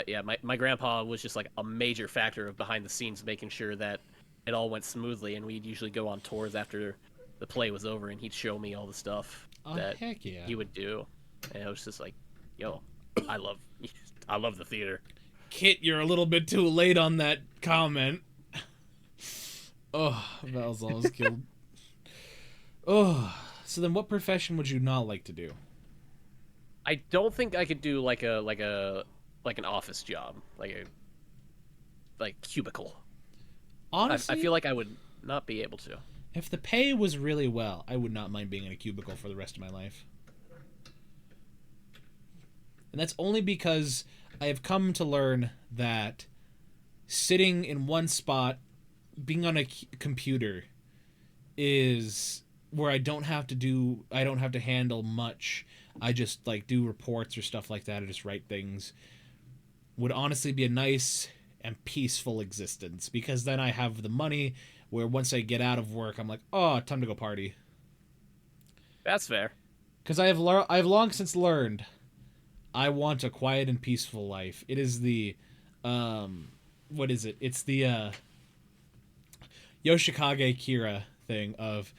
yeah, my grandpa was just like a major factor of behind the scenes making sure that it all went smoothly, and we'd usually go on tours after the play was over and he'd show me all the stuff that heck yeah. he would do. And it was just like, yo, I love the theater. Kit, you're a little bit too late on that comment. Oh, Val's almost killed. Oh, so then what profession would you not like to do? I don't think I could do like an office job, like cubicle. Honestly, I feel like I would not be able to. if the pay was really well, I would not mind being in a cubicle for the rest of my life. And that's only because I have come to learn that sitting in one spot, being on a computer, is where I don't have to handle much I just like do reports or stuff like that, or just write things, would honestly be a nice and peaceful existence, because then I have the money where once I get out of work, I'm like, oh, time to go party. That's fair. Because I've long since learned I want a quiet and peaceful life. It is the, what is it? It's the Yoshikage Kira thing of,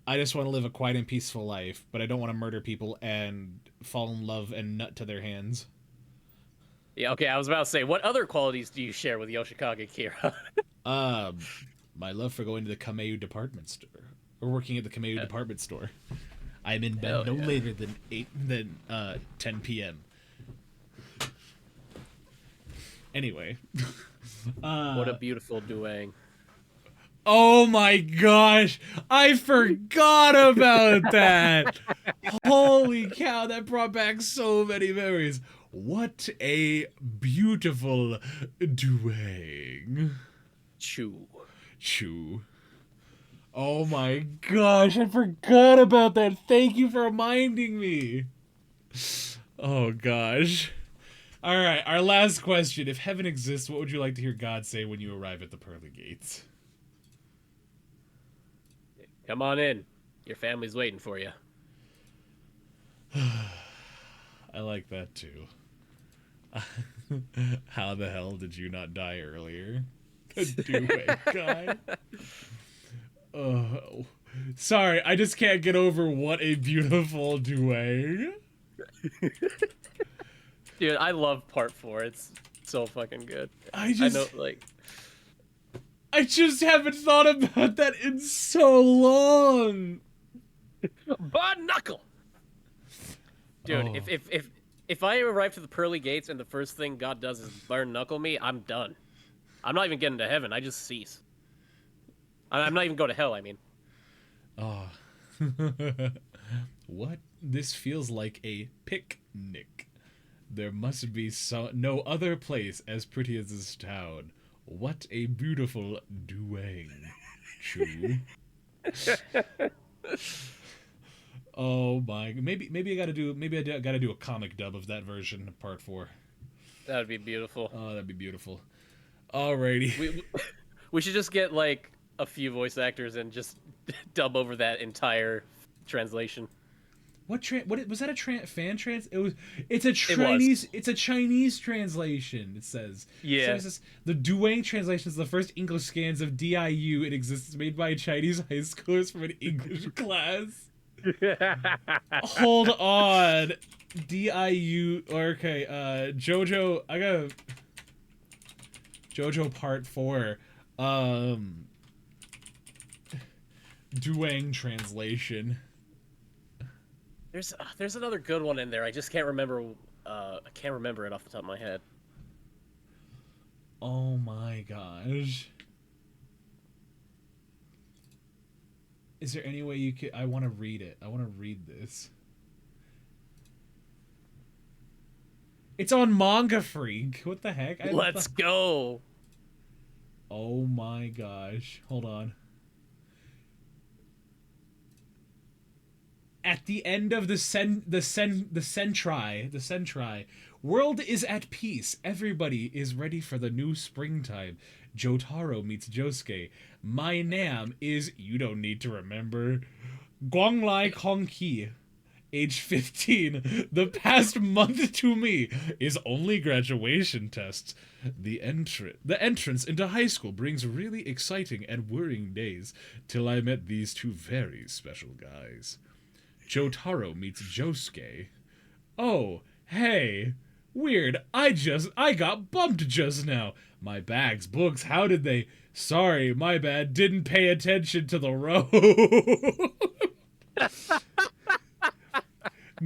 I just want to live a quiet and peaceful life, but I don't want to murder people and fall in love and nut to their hands. Yeah, okay, I was about to say, what other qualities do you share with Yoshikage Kira? My love for going to the Kameu department store, or working at the Kameu department store. I'm in bed no later than 10 p.m. Anyway. What a beautiful duang. Oh my gosh! I forgot about that! Holy cow, that brought back so many memories. What a beautiful duang. Chew. Oh my gosh, I forgot about that. Thank you for reminding me. Oh gosh. Alright, our last question. If heaven exists, what would you like to hear God say when you arrive at the pearly gates? Come on in. Your family's waiting for you. I like that too. How the hell did you not die earlier? The duet guy. Oh, sorry, I just can't get over what a beautiful duet. Dude, I love part 4. It's so fucking good. I know, like... I just haven't thought about that in so long. Bud Knuckle! Dude, Oh. if I arrive to the pearly gates and the first thing God does is burn knuckle me, I'm done. I'm not even getting to heaven. I just cease. I'm not even going to hell, I mean. Oh. What? This feels like a picnic. There must be no other place as pretty as this town. What a beautiful duang. Chew. Oh my! Maybe I gotta do a comic dub of that version of part 4. That would be beautiful. Oh, that'd be beautiful. Alrighty. We should just get like a few voice actors and just dub over that entire translation. What was that? A fan trans? It's a Chinese translation. It says. Yeah. So it says, the Duang translation is the first English scans of DIU. It exists, made by Chinese high schoolers from an English class. Hold on. DIU. Okay. JoJo. I got JoJo Part 4. Duang translation. There's another good one in there. I just can't remember. I can't remember it off the top of my head. Oh my gosh. Is there any way you could? I want to read it. I want to read this. It's on Manga Freak. What the heck? Let's go. Oh my gosh. Hold on. At the end of the Sentry, world is at peace. Everybody is ready for the new springtime. Jotaro meets Josuke. My name is, you don't need to remember, Guanglai Kongqi. Age 15. The past month to me is only graduation tests. The entrance into high school brings really exciting and worrying days till I met these two very special guys. Jotaro meets Josuke. Oh, hey. Weird. I got bumped just now. My bags, books, how did they? Sorry, my bad. Didn't pay attention to the road.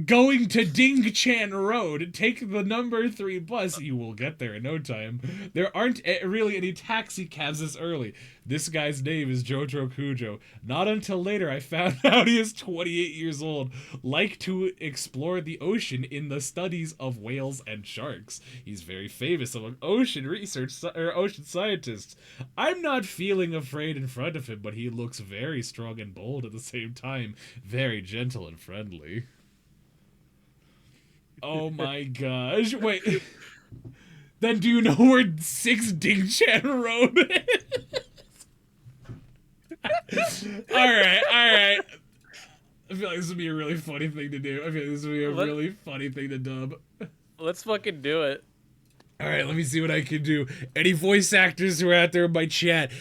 Going to Dingchan Road. Take the number 3 bus. You will get there in no time. There aren't really any taxi cabs this early. This guy's name is Jotaro Kujo. Not until later I found out he is 28 years old. Like to explore the ocean in the studies of whales and sharks. He's very famous among ocean ocean scientists. I'm not feeling afraid in front of him, but he looks very strong and bold at the same time. Very gentle and friendly. Oh my gosh. Wait. Then do you know where 6 Ding-chan Road is? Alright. I feel like this would be a really funny thing to do. I feel like this would be a really funny thing to dub. Let's fucking do it. Alright, let me see what I can do. Any voice actors who are out there in my chat,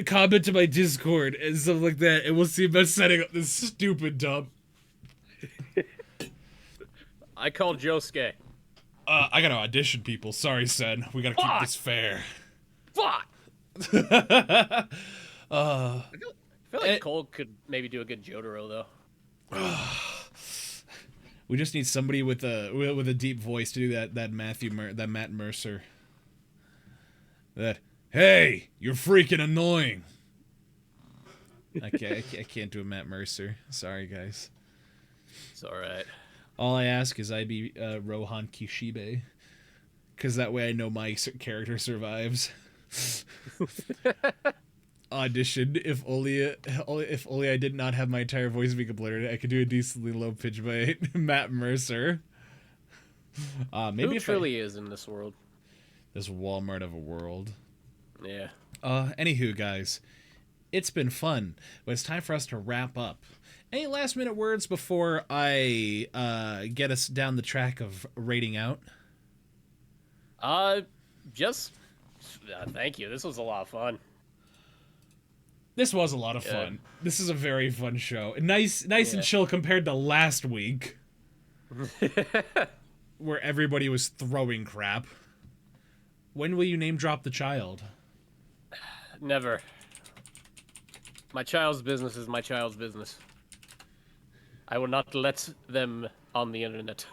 comment to my Discord and stuff like that, and we'll see about setting up this stupid dub. I call Josuke. I gotta audition people. Sorry, Sen. We gotta keep this fair. Fuck! Uh, I feel like Cole could maybe do a good Jotaro, though. we just need somebody with a deep voice to do that Matt Mercer. That, hey, you're freaking annoying. I can't do a Matt Mercer. Sorry, guys. It's alright. All I ask is I be Rohan Kishibe, because that way I know my character survives. Audition. If only I did not have my entire voice being obliterated, I could do a decently low pitch by Matt Mercer. Maybe Who truly is in this world? This Walmart of a world. Yeah. Anywho, guys, it's been fun, but it's time for us to wrap up. Any last minute words before I get us down the track of rating out? Just thank you. This was a lot of fun. This was a lot of fun. This is a very fun show. Nice and chill compared to last week, where everybody was throwing crap. When will you name drop the child? Never. My child's business is my child's business. I will not let them on the internet.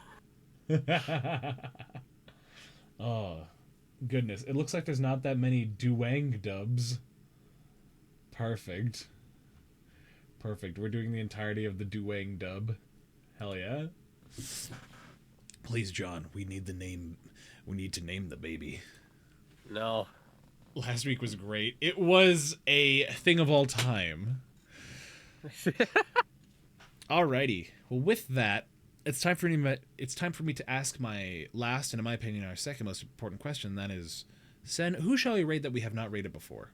Oh, goodness. It looks like there's not that many Duang dubs. Perfect. We're doing the entirety of the Duang dub. Hell yeah. Please, John, we need to name the baby. No. Last week was great. It was a thing of all time. Alrighty. Well, with that, it's time for me to ask my last and, in my opinion, our second most important question. That is, Sen, who shall we rate that we have not rated before?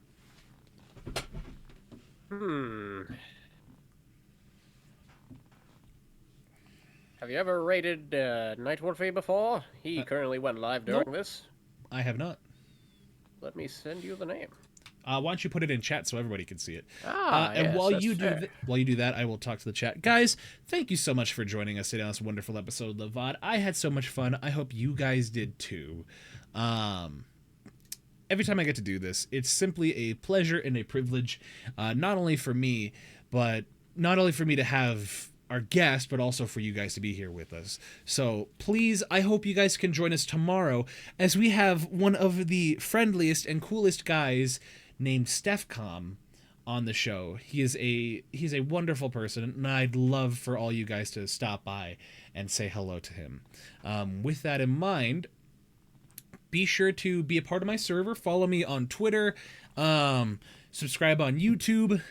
Have you ever rated Night Warfare before? He currently went live during this. I have not. Let me send you the name. Why don't you put it in chat so everybody can see it? And yes, while you do that, I will talk to the chat. Guys, thank you so much for joining us today on this wonderful episode of the VOD. I had so much fun. I hope you guys did too. Every time I get to do this, it's simply a pleasure and a privilege, not only for me to have our guest, but also for you guys to be here with us. So please, I hope you guys can join us tomorrow as we have one of the friendliest and coolest guys named Stefcom on the show. He's a wonderful person, and I'd love for all you guys to stop by and say hello to him. With that in mind, be sure to be a part of my server. Follow me on Twitter. Subscribe on YouTube.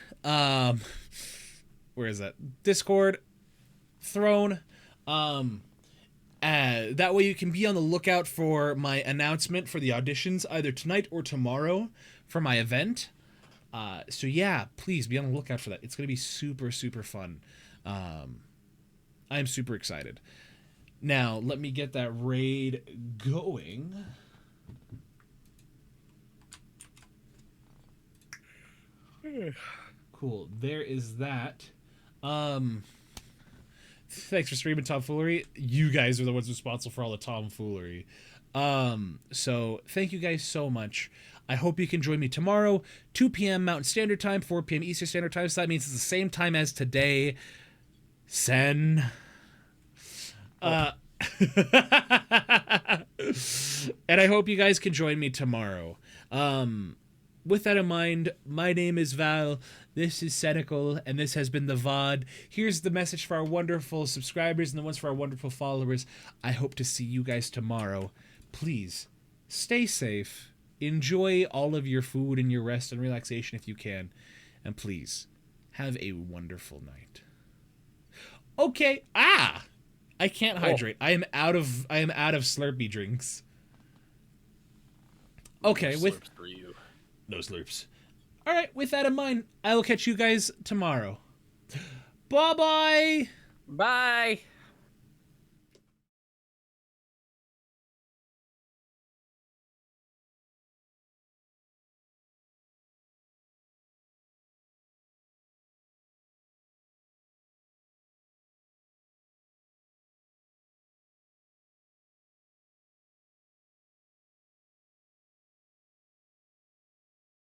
Where is that? Discord. Throne. That way you can be on the lookout for my announcement for the auditions either tonight or tomorrow for my event. So yeah, please be on the lookout for that. It's going to be super, super fun. I'm super excited. Now, let me get that raid going. Cool. There is that. Thanks for streaming tomfoolery. You guys are the ones responsible for all the tomfoolery. So thank you guys so much. I hope you can join me tomorrow, 2 p.m. Mountain Standard Time, 4 p.m. Eastern Standard Time. So that means it's the same time as today. Sen. And I hope you guys can join me tomorrow. With that in mind, my name is Val, this is Cenickle, and this has been the VOD. Here's the message for our wonderful subscribers and the ones for our wonderful followers. I hope to see you guys tomorrow. Please, stay safe, enjoy all of your food and your rest and relaxation if you can, and please, have a wonderful night. Okay, I I can't hydrate. I am out of Slurpee drinks. Okay, No with slurps for you. no slurps. All right, with that in mind, I will catch you guys tomorrow. Bye bye. Bye.